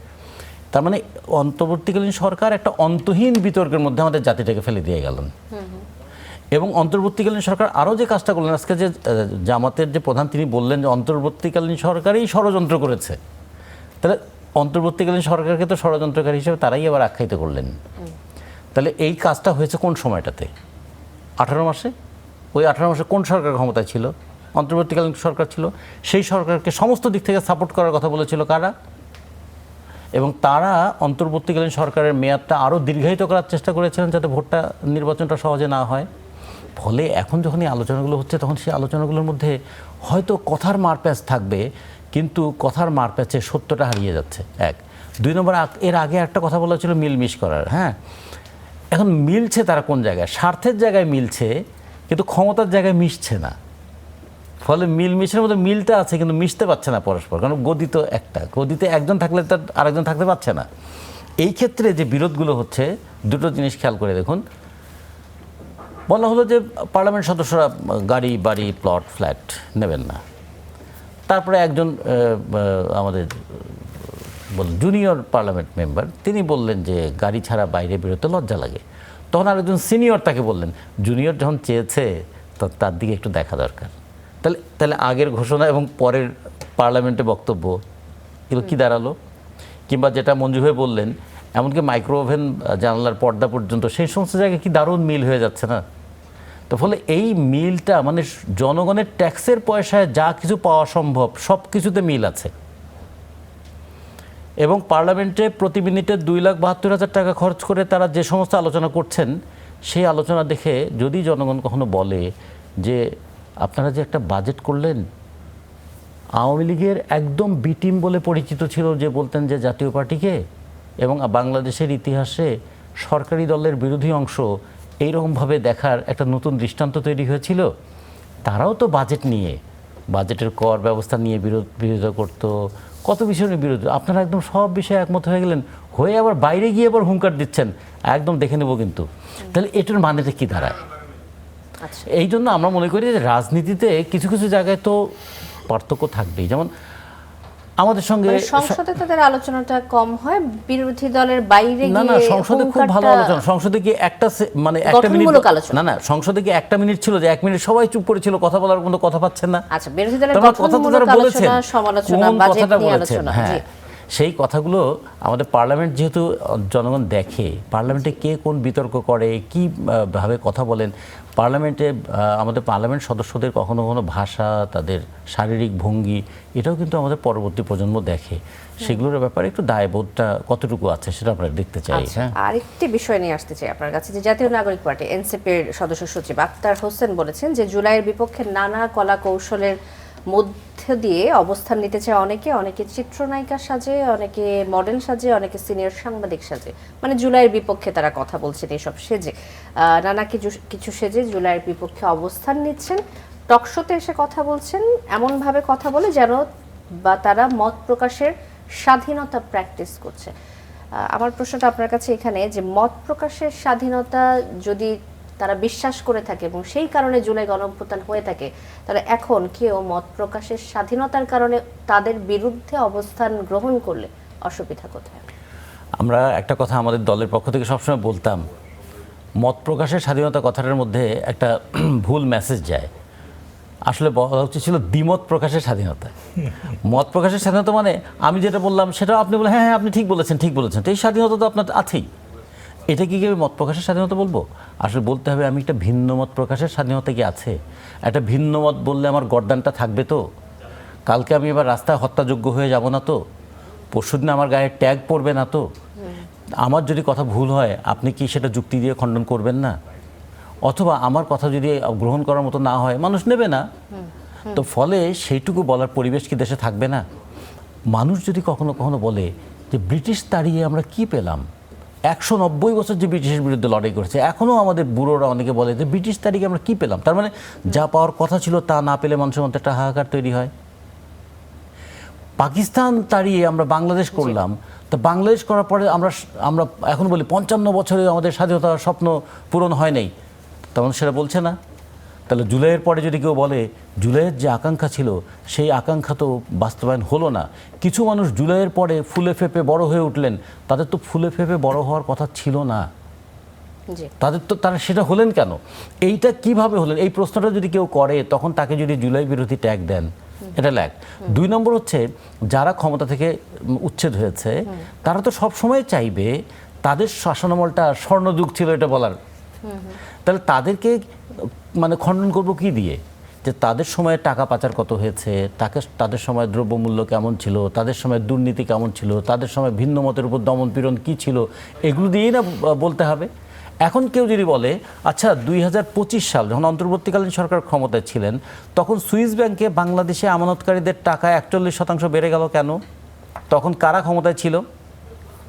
তার মানে অন্তর্বর্তীকালীন সরকার একটা অন্তহীন বিতর্কের মধ্যে আমাদের জাতিটাকে ফেলে দিয়ে গেলেন। এবং অন্তর্বর্তীকালীন সরকার আরও যে কাজটা করলেন, আজকে যে জামাতের যে প্রধান তিনি বললেন যে অন্তর্বর্তীকালীন সরকারই ষড়যন্ত্র করেছে, তাহলে অন্তর্বর্তীকালীন সরকারকে তো ষড়যন্ত্রকারী হিসেবে তারাই আবার আখ্যায়িত করলেন। তাহলে এই কাজটা হয়েছে কোন সময়টাতে? 18 মাসে। ওই 18 মাসে কোন সরকার ক্ষমতায় ছিল? অন্তর্বর্তীকালীন সরকার ছিল। সেই সরকারকে সমস্ত দিক থেকে সাপোর্ট করার কথা বলেছিল কারা? এবং তারা অন্তর্বর্তীকালীন সরকারের মেয়াদটা আরও দীর্ঘায়িত করার চেষ্টা করেছিলেন যাতে ভোটটা, নির্বাচনটা সহজে না হয়। ফলে এখন যখন এই আলোচনাগুলো হচ্ছে, তখন সেই আলোচনাগুলোর মধ্যে হয়তো কথার মারপ্যাচ থাকবে, কিন্তু কথার মারপ্যাচে সত্যটা হারিয়ে যাচ্ছে। 1 2 নম্বর, এর আগে একটা কথা বলা ছিল মিলমিশ করার। হ্যাঁ, এখন মিলছে তারা কোন জায়গায়? স্বার্থের জায়গায় মিলছে, কিন্তু ক্ষমতার জায়গায় মিশছে না। ফলে মিলমিশের মধ্যে মিলটা আছে কিন্তু মিশতে পারছে না পরস্পর, কারণ গদি তো একটা, গদিতে একজন থাকলে তার আরেকজন থাকতে পারছে না। এই ক্ষেত্রে যে বিরোধগুলো হচ্ছে, দুটো জিনিস খেয়াল করে দেখুন। বলা হলো যে পার্লামেন্ট সদস্যরা গাড়ি বাড়ি প্লট ফ্ল্যাট নেবেন না। তারপরে একজন আমাদের জুনিয়র পার্লামেন্ট মেম্বার তিনি বললেন যে গাড়ি ছাড়া বাইরে বেরোতে লজ্জা লাগে। তখন আরেকজন সিনিয়র তাকে বললেন জুনিয়র যখন চেয়েছে তো তার দিকে একটু দেখা দরকার। তাহলে আগের ঘোষণা এবং পরের পার্লামেন্টে বক্তব্য এগুলো কী দাঁড়ালো? কিংবা যেটা মঞ্জু ভাই বললেন, এমনকি মাইক্রো ওভেন জানালার পর্দা পর্যন্ত সেই সমস্ত জায়গায় কি দারুণ মিল হয়ে যাচ্ছে না? তো ফলে এই মিলটা মানে জনগণের ট্যাক্সের পয়সায় যা কিছু পাওয়া সম্ভব সব কিছুতে মিল আছে। এবং পার্লামেন্টে প্রতি মিনিটে 2,72,000 টাকা খরচ করে তারা যে সমস্ত আলোচনা করছেন, সেই আলোচনা দেখে যদি জনগণ কখনো বলে যে আপনারা যে একটা বাজেট করলেন, আওয়ামী লীগের একদম বি টিম বলে পরিচিত ছিল যে বলতেন যে জাতীয় পার্টিকে, এবং বাংলাদেশের ইতিহাসে সরকারি দলের বিরোধী অংশ এইরকমভাবে দেখার একটা নতুন দৃষ্টান্ত তৈরি হয়েছিল। তারাও তো বাজেট নিয়ে, বাজেটের কর ব্যবস্থা নিয়ে বিরোধিতা করতো, কত বিষয় নিয়ে বিরোধী। আপনারা একদম সব বিষয়ে একমত হয়ে গেলেন, হয়ে আবার বাইরে গিয়ে আবার হুঙ্কার দিচ্ছেন একদম দেখে নেব কিন্তু। তাহলে এটার মানেটা কী দাঁড়ায়? এই জন্য আমরা মনে করি যে রাজনীতিতে কিছু কিছু জায়গায় তো পার্থক্য থাকবেই। যেমন আমাদের সঙ্গে সংসদে তাদের আলোচনাটা কম হয়, বিরোধী দলের বাইরে না না, গিয়ে সংসদে খুব ভালো আলোচনা। সংসদে কি একটা মানে একটা মিনিট না না, সংসদে কি একটা মিনিট ছিল যে 1 মিনিট সবাই চুপ করেছিল, কথা বলার কোনো কথা পাচ্ছেন না? আচ্ছা, বিরোধী দলের গঠনমূলক আলোচনা, সমালোচনা, বাজেট নিয়ে আলোচনা, হ্যাঁ, সেই কথাগুলো আমাদের পার্লামেন্ট যেহেতু জনগণ দেখে, পার্লামেন্টে কে কোন বিতর্ক করে, কী ভাবে কথা বলেন, পার্লামেন্টে আমাদের পার্লামেন্ট সদস্যদের কখনো কখনো ভাষা, তাদের শারীরিক ভঙ্গি, এটাও কিন্তু আমাদের পরবর্তী প্রজন্ম দেখে। সেগুলোর ব্যাপারে একটু দায়বোধটা কতটুকু আছে সেটা আমরা দেখতে চাই। হ্যাঁ, আরেকটি বিষয় নিয়ে আসতে চাই আপনার কাছে, যে জাতীয় নাগরিক পার্টি এনসিপির সদস্য সচিব আক্তার হোসেন বলেছেন যে জুলাইয়ের বিপক্ষে নানা কলা কৌশলের মধ্য দিয়ে অবস্থান নিতে চায় অনেকে, অনেকে চিত্রনায়িকা সাজে, অনেকে মডেল সাজে, অনেকে সিনিয়র সাংবাদিক সাজে, মানে জুলাইয়ের বিপক্ষে তারা কথা বলছেন এইসব সেজে, নানা কিছু সেজে জুলাইয়ের বিপক্ষে অবস্থান নিচ্ছেন, টকশোতে এসে কথা বলছেন, এমনভাবে কথা বলে যেন বা তারা মত প্রকাশের স্বাধীনতা প্র্যাকটিস করছে। আমার প্রশ্নটা আপনার কাছে এখানে, যে মত প্রকাশের স্বাধীনতা যদি তারা বিশ্বাস করে থাকে এবং সেই কারণে জুলাই গণঅভ্যুত্থান হয়ে থাকে, তাহলে এখন কেউ মত প্রকাশের স্বাধীনতার কারণে তাদের বিরুদ্ধে অবস্থান গ্রহণ করলে অসুবিধা কোথায়? আমরা একটা কথা আমাদের দলের পক্ষ থেকে সবসময় বলতাম, মত প্রকাশের স্বাধীনতা কথাটার মধ্যে একটা ভুল মেসেজ যায়। আসলে বলা উচিত ছিল দ্বিমত প্রকাশের স্বাধীনতা। মত প্রকাশের স্বাধীনতা মানে আমি যেটা বললাম সেটা আপনি বলে হ্যাঁ হ্যাঁ আপনি ঠিক বলেছেন, ঠিক বলেছেন, তো এই স্বাধীনতা তো আপনার আছেই। এটা কি মত প্রকাশের স্বাধীনতা বলবো? আসলে বলতে হবে আমি একটা ভিন্ন মত প্রকাশের স্বাধীনতা কি আছে? একটা ভিন্ন মত বললে আমার গর্দানটা থাকবে তো? কালকে আমি এবার রাস্তায় হত্যাযোগ্য হয়ে যাব না তো? পরশুদিন আমার গায়ে ট্যাগ পড়বে না তো? আমার যদি কথা ভুল হয় আপনি কি সেটা যুক্তি দিয়ে খণ্ডন করবেন না? অথবা আমার কথা যদি গ্রহণ করার মতো না হয় মানুষ নেবে না, তো ফলে সেইটুকু বলার পরিবেশ কি দেশে থাকবে না? মানুষ যদি কখনো কখনো বলে যে ব্রিটিশ তাড়িয়ে আমরা কি পেলাম, 190 বছর যে ব্রিটিশের বিরুদ্ধে লড়াই করেছে, এখনও আমাদের বুড়োরা অনেকে বলে যে ব্রিটিশ তারিখে আমরা কি পেলাম, তার মানে যা পাওয়ার কথা ছিল তা না পেলে মানুষের মধ্যে একটা হাহাকার তৈরি হয়। পাকিস্তান তাড়িয়ে আমরা বাংলাদেশ করলাম, তা বাংলাদেশ করার পরে আমরা এখন বলি 55 বছরে আমাদের স্বাধীনতার স্বপ্ন পূরণ হয় নাই, তেমন সেটা বলছে না। তাহলে জুলাইয়ের পরে যদি কেউ বলে জুলাইয়ের যে আকাঙ্ক্ষা ছিল সেই আকাঙ্ক্ষা তো বাস্তবায়ন হলো না, কিছু মানুষ জুলাইয়ের পরে ফুলে ফেপে বড় হয়ে উঠলেন, তাদের তো ফুলে ফেপে বড় হওয়ার কথা ছিল না, তারা সেটা হলেন কেন? এইটা কিভাবে হলেন, এই প্রশ্নটা যদি কেউ করে তখন তাকে যদি জুলাই বিরোধী ট্যাগ দেন, এটা ল্যাগ। 2 নম্বর হচ্ছে যারা ক্ষমতা থেকে উচ্ছেদ হয়েছে তারা তো সব সময় চাইবে তাদের শাসনামলটা স্বর্ণযুগ ছিল এটা বলার। তাহলে তাদেরকে মানে খণ্ডন করব কি দিয়ে? যে তাদের সময়ে টাকা পাচার কত হয়েছে, তাদের সময় দ্রব্যমূল্য কেমন ছিল, তাদের সময় দুর্নীতি কেমন ছিল, তাদের সময় ভিন্ন মতের উপর দমনপীড়ন কী ছিল, এগুলো দিয়েই না বলতে হবে। এখন কেউ যদি বলে আচ্ছা 2025 সাল যখন অন্তর্বর্তীকালীন সরকার ক্ষমতায় ছিলেন তখন সুইস ব্যাংকে বাংলাদেশে আমানতকারীদের টাকা 41% বেড়ে গেল কেন? তখন কারা ক্ষমতায় ছিল?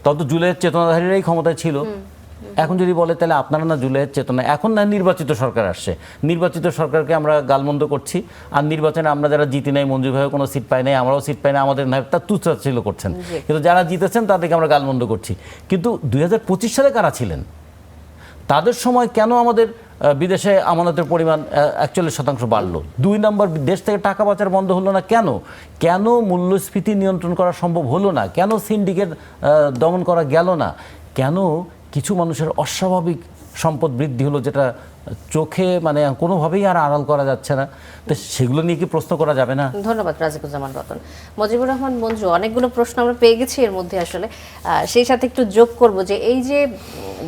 তখন তো জুলাইয়ের চেতনাধারীরাই ক্ষমতায় ছিল। এখন যদি বলে তাহলে আপনারা না জুলাইয়ের চেতনা, এখন না নির্বাচিত সরকার আসছে, নির্বাচিত সরকারকে আমরা গালমন্দ করছি, আর নির্বাচনে আমরা যারা জিতি নাই, মঞ্জু ভাইও কোনো সিট পাই নাই, আমরাও সিট পাই না, আমাদের না তা তুচ্ছাচ্ছিল করছেন, কিন্তু যারা জিতেছেন তাদেরকে আমরা গালমন্দ করছি। কিন্তু 2025 সালে কারা ছিলেন? তাদের সময় কেন আমাদের বিদেশে আমানতের পরিমাণ 41% বাড়লো? 2 নম্বর, দেশ থেকে টাকা পাচার বন্ধ হলো না কেন? কেন মূল্যস্ফীতি নিয়ন্ত্রণ করা সম্ভব হলো না? কেন সিন্ডিকেট দমন করা গেল না? কেন কিছু মানুষের অস্বাভাবিক সম্পদ বৃদ্ধি হলো, যেটা চোখে মানে কোনোভাবেই আর আড়াল করা যাচ্ছে না? তো সেগুলো নিয়ে কি প্রশ্ন করা যাবে না? ধন্যবাদ রাজিকুজ্জামান রতন। মুজিবুর রহমান মঞ্জু, অনেকগুলো প্রশ্ন আমরা পেয়ে গেছি এর মধ্যে, আসলে সেই সাথে একটু যোগ করব যে এই যে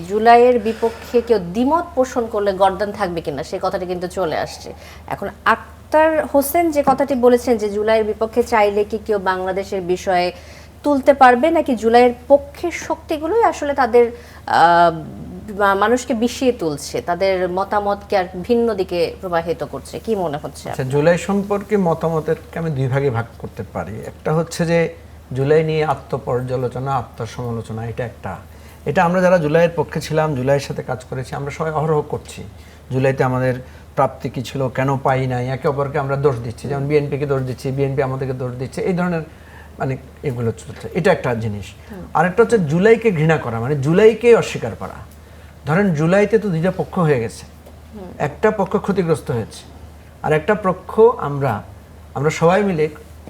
জুলাইয়ের বিপক্ষে কেউ দ্বিমত পোষণ করলে গর্দান থাকবে কিনা, সেই কথাটি কিন্তু চলে আসছে এখন। আক্তার হোসেন যে কথাটি বলেছেন যে জুলাইয়ের বিপক্ষে চাইলে কি কেউ বাংলাদেশের বিষয়ে তুলতে পারবে, নাকি জুলাইয়ের পক্ষের শক্তিগুলোই আসলে তাদের মানুষকে বিষিয়ে তুলছে, তাদের মতামতকে আর ভিন্ন দিকে প্রবাহিত করছে? কি মনে হচ্ছে? আচ্ছা, জুলাই সম্পর্কে মতামতেরকে আমি দুই ভাগে ভাগ করতে পারি। একটা হচ্ছে যে জুলাই নিয়ে আত্মপর্যালোচনা, আত্মসমালোচনা, এটা আমরা যারা জুলাইয়ের পক্ষে ছিলাম, জুলাইয়ের সাথে কাজ করেছি, আমরা সবাই অহরহ করছি। জুলাইতে আমাদের প্রাপ্তি কি ছিল, কেন পাই নাই, একে অপরকে আমরা দোষ দিচ্ছি, যেমন বিএনপিকে দোষ দিচ্ছি, বিএনপি আমাদেরকে দোষ দিচ্ছে, এই ধরনের মানে এগুলো চলছে। এটা একটা জিনিস। আরেকটা হচ্ছে জুলাইকে ঘৃণা করা, মানে জুলাইকে অস্বীকার করা। ধরেন জুলাইতে তো দুইটা পক্ষ হয়ে গেছে, একটা পক্ষ ক্ষতিগ্রস্ত হয়েছে, আর একটা পক্ষ আমরা সবাই মিলে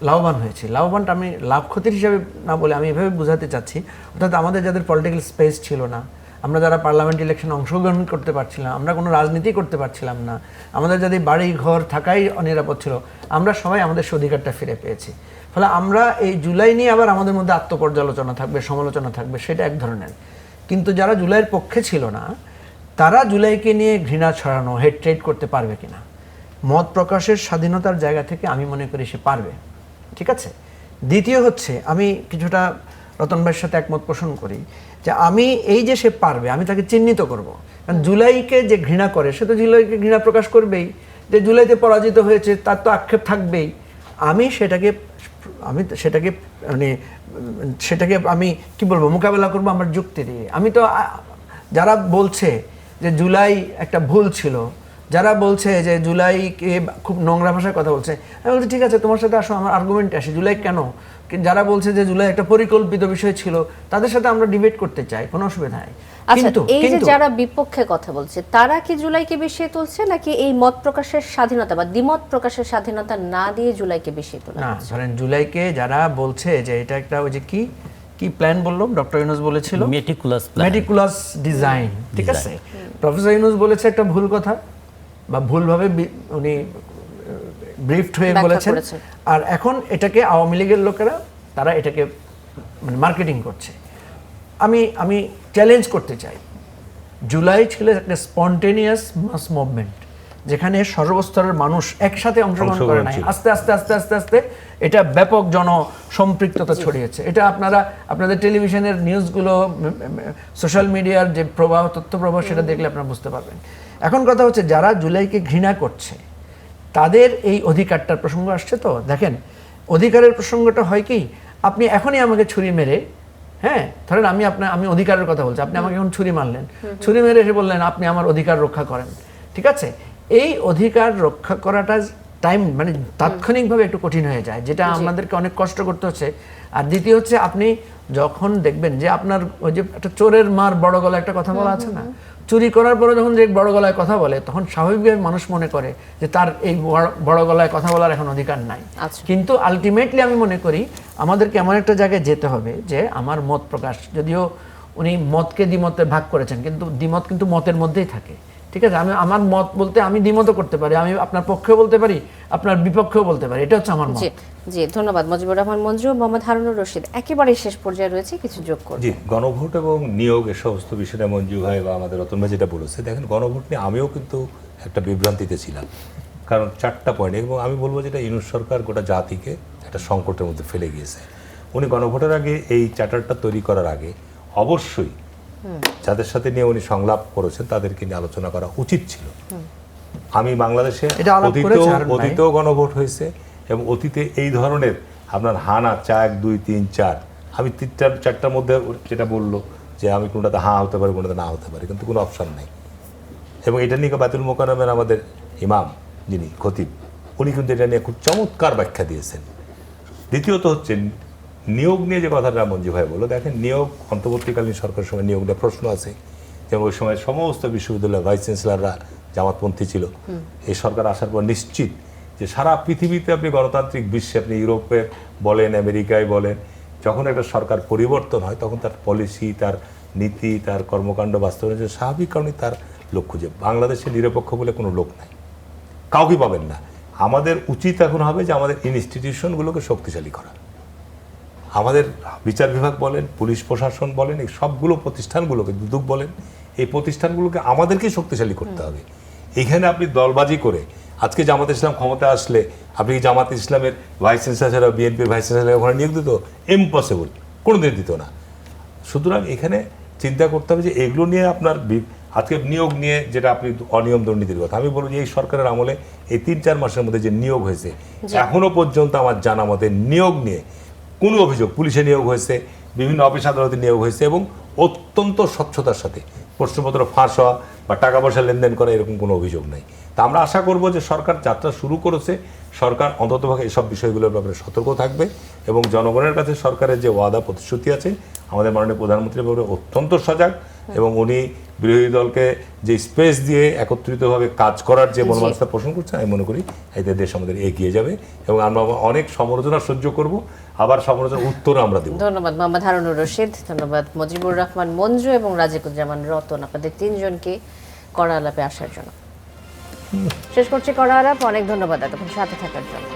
লাভবান হয়েছি। লাভবানটা আমি লাভ ক্ষতির হিসাবে না বলে আমি এভাবে বোঝাতে চাচ্ছি, অর্থাৎ আমাদের যাদের পলিটিক্যাল স্পেস ছিল না, আমরা যারা পার্লামেন্ট ইলেকশনে অংশগ্রহণ করতে পারছিলাম, আমরা কোনো রাজনীতি করতে পারছিলাম না, আমাদের যাদের বাড়ি ঘর থাকাই অনিরাপদ ছিল, আমরা সবাই আমাদের সে অধিকারটা ফিরে পেয়েছি। ফলে আমরা এই জুলাই নিয়ে আবার আমাদের মধ্যে আত্মপর্যালোচনা থাকবে, সমালোচনা থাকবে, সেটা এক ধরনের। কিন্তু যারা জুলাইয়ের পক্ষে ছিল না, তারা জুলাইকে নিয়ে ঘৃণা ছড়ানো, হেট্রেট করতে পারবে কিনা? মত প্রকাশের স্বাধীনতার জায়গা থেকে আমি মনে করি সে পারবে। ঠিক আছে। দ্বিতীয় হচ্ছে, আমি কিছুটা রতন ভাইয়ের সাথে একমত পোষণ করি যে আমি এই যে সে পারবে, আমি তাকে চিহ্নিত করব। কারণ জুলাইকে যে ঘৃণা করে সে তো জুলাইকে ঘৃণা প্রকাশ করবেই, যে জুলাইতে পরাজিত হয়েছে তার তো আক্ষেপ থাকবেই। আমি সেটাকে আমি কি বলবো, মোকাবেলা করবো আমার যুক্তি দিয়ে। আমি তো যারা বলছে যে জুলাই একটা ভুল ছিল, যারা বলছে যে জুলাইকে খুব নোংরা ভাষায় কথা বলছে, আমি বলছি ঠিক আছে, তোমার সাথে আসো, আমার আর্গুমেন্টে আসি। জুলাই কেন, যারা বলছে যে জুলাই একটা পরিকল্পিত বিষয় ছিল, তাদের সাথে আমরা ডিবেট করতে চাই, কোনো অসুবিধা নেই। আচ্ছা, এই যে যারা বিপক্ষে কথা বলছে, তারা কি জুলাইকে বিষিয়ে তুলছে, নাকি এই মত প্রকাশের স্বাধীনতা বা দ্বিমত প্রকাশের স্বাধীনতা না দিয়ে জুলাইকে বিষিয়ে তোলা? না, ধরেন জুলাইকে যারা বলছে যে এটা একটা ওই যে কি প্ল্যান বললাম, ডক্টর ইউনূস বলেছিল মেটিকুলাস ডিজাইন, ঠিক আছে। প্রফেসর ইউনূস বলেছে একটা ভুল কথা, বা ভুলভাবে উনি ব্রিফড হয়ে বলেছেন, আর এখন এটাকে আওয়ামী লীগের লোকেরা তারা এটাকে মানে মার্কেটিং করছে। আমি চ্যালেঞ্জ করতে চাই, জুলাই ছিল একটা স্পন্টেনিয়াস মাস মুভমেন্ট, যেখানে সর্বস্তরের মানুষ একসাথে অংশগ্রহণ করে নাই। আস্তে আস্তে আস্তে আস্তে আস্তে এটা ব্যাপক জনসম্পৃক্ততা ছড়িয়েছে। এটা আপনাদের টেলিভিশনের নিউজগুলো, সোশ্যাল মিডিয়ার যে প্রবাহ, তথ্য প্রবাহ, সেটা দেখলে আপনারা বুঝতে পারবেন। এখন কথা হচ্ছে, যারা জুলাইকে ঘৃণা করছে তাদের এই অধিকারটার প্রসঙ্গ আসছে। তো দেখেন, অধিকারের প্রসঙ্গটা হয় কি, আপনি এখনই আমাকে ছুরি মেরে, হ্যাঁ ধরেন আমি অধিকারের কথা বলছি, আপনি আমাকে এখন ছুরি মারলেন, ছুরি মেরে এসে বললেন আপনি আমার অধিকার রক্ষা করেন, ঠিক আছে। এই অধিকার রক্ষা করাটা মানে তাৎক্ষণিকভাবে একটু কঠিন হয়ে যায়, যেটা আমাদেরকে অনেক কষ্ট করতে হচ্ছে। আর দ্বিতীয় হচ্ছে, আপনি যখন দেখবেন যে আপনার ওই যে একটা চোরের মার বড় গলায় একটা কথা বলা আছে না, চুরি করার পরে যখন যে বড় গলায় কথা বলে, তখন স্বাভাবিকভাবে মানুষ মনে করে যে তার এই বড় গলায় কথা বলার এখন অধিকার নাই। কিন্তু আলটিমেটলি আমি মনে করি আমাদেরকে এমন একটা জায়গায় যেতে হবে যে আমার মত প্রকাশ, যদিও উনি মতকে দ্বিমতে ভাগ করেছেন, কিন্তু দ্বিমত কিন্তু মতের মধ্যেই থাকে। ঠিক আছে, আমি আমার মত বলতে আমি দ্বিমত করতে পারি, আমি আপনার পক্ষেও বলতে পারি, আপনার বিপক্ষেও বলতে পারি, এটা হচ্ছে আমার মত। জি, ধন্যবাদ মুজিবুর রহমান মঞ্জু। মোহাম্মদ হারুনুর রশিদ, একেবারে শেষ পর্যায়ে রয়েছে, কিছু যোগ করুন। জি, গণভোট এবং নিয়োগ এ সমস্ত বিষয়টা মঞ্জু ভাই বা আমাদের রতন ভাই যেটা বলেছে, দেখেন গণভোট নিয়ে আমিও কিন্তু একটা বিভ্রান্তিতে ছিলাম, কারণ 4টা পয়েন্ট, এবং আমি বলবো যেটা ইউনূস সরকার গোটা জাতিকে একটা সংকটের মধ্যে ফেলে গিয়েছে। উনি গণভোটের আগে, এই চার্টারটা তৈরি করার আগে অবশ্যই যাদের সাথে নিয়ে উনি সংলাপ করেছেন তাদেরকে নিয়ে আলোচনা করা উচিত ছিল। আমি বাংলাদেশে অতীতেও গণভোট হয়েছে, এবং অতীতে এই ধরনের আপনার হানা 1, 2, 3, 4, আমি 4টার মধ্যে যেটা বললো যে আমি কোনোটাতে হ্যাঁ হতে পারি, কোনোটাতে না হতে পারি, কিন্তু কোনো অপশান নেই। এবং এটা নিয়ে বাইতুল মোকাররমের আমাদের ইমাম যিনি খতিব, উনি কিন্তু এটা নিয়ে খুব চমৎকার ব্যাখ্যা দিয়েছেন। দ্বিতীয়ত হচ্ছে নিয়োগ নিয়ে যে কথাটা মঞ্জু ভাই বললো, দেখেন নিয়োগ অন্তর্বর্তীকালীন সরকারের সময় নিয়োগ নিয়ে প্রশ্ন আছে, যেমন ওই সময় সমস্ত বিশ্ববিদ্যালয়ের ভাইস চ্যান্সেলররা জামাতপন্থী ছিল। এই সরকার আসার পর নিশ্চিত যে সারা পৃথিবীতে আপনি গণতান্ত্রিক বিশ্বে, আপনি ইউরোপে বলেন, আমেরিকায় বলেন, যখন একটা সরকার পরিবর্তন হয় তখন তার পলিসি, তার নীতি, তার কর্মকাণ্ড বাস্তবায়নের স্বাভাবিক কারণে তার লোক খুঁজে। বাংলাদেশে নিরপেক্ষ বলে কোনো লোক নাই, কাউকে পাবেন না। আমাদের উচিত এখন হবে যে আমাদের ইনস্টিটিউশনগুলোকে শক্তিশালী করা। আমাদের বিচার বিভাগ বলেন, পুলিশ প্রশাসন বলেন, এই সবগুলো প্রতিষ্ঠানগুলোকে, দুদক বলেন, এই প্রতিষ্ঠানগুলোকে আমাদেরকেই শক্তিশালী করতে হবে। এখানে আপনি দলবাজি করে আজকে জামাত ইসলাম ক্ষমতা আসলে আপনি জামাত ইসলামের ভাইস চ্যান্সেলর ছাড়া বিএনপির ভাইস চ্যান্সেলর ওখানে নিয়োগ দিত? ইম্পসিবল, কোনোদিন দিত না। সুতরাং এখানে চিন্তা করতে হবে যে এগুলো নিয়ে আপনার আজকে নিয়োগ নিয়ে যেটা আপনি অনিয়ম দুর্নীতির কথা, আমি বলবো যে এই সরকারের আমলে এই 3-4 মাসের মধ্যে যে নিয়োগ হয়েছে, এখনো পর্যন্ত আমার জানা মতে নিয়োগ নিয়ে কোনো অভিযোগ, পুলিশে নিয়োগ হয়েছে, বিভিন্ন অফিস আদালতে নিয়োগ হয়েছে এবং অত্যন্ত স্বচ্ছতার সাথে, প্রশ্নপত্র ফাঁস হওয়া বা টাকা পয়সা লেনদেন করা এরকম কোনো অভিযোগ নাই। তা আমরা আশা করব যে সরকার যাত্রা শুরু করেছে, সরকার অন্ততপক্ষে এসব বিষয়গুলোর ব্যাপারে সতর্ক থাকবে এবং জনগণের কাছে সরকারের যে ওয়াদা প্রতিশ্রুতি আছে, আমাদের মাননীয় প্রধানমন্ত্রীর ব্যাপারে অত্যন্ত সজাগ এবং উনি বিরোধী দলকে যে স্পেস দিয়ে একত্রিতভাবে কাজ করার যে মনোমানসিকতা পোষণ করছে, আমি মনে করি এতে দেশ আমাদের এগিয়ে যাবে এবং আমরা অনেক সমালোচনা সহ্য করব, আবার সমালোচনার উত্তর আমরা দেব। ধন্যবাদ মোহাম্মদ হারুনুর রশিদ, ধন্যবাদ মুজিবুর রহমান মঞ্জু এবং রাজিকুজ্জামান রতন, আপনাদের তিনজনকে কড়া আলাপে আসার জন্য। শেষ করছি কড়া আলাপ। অনেক ধন্যবাদ এতক্ষণ সাথে থাকার জন্য।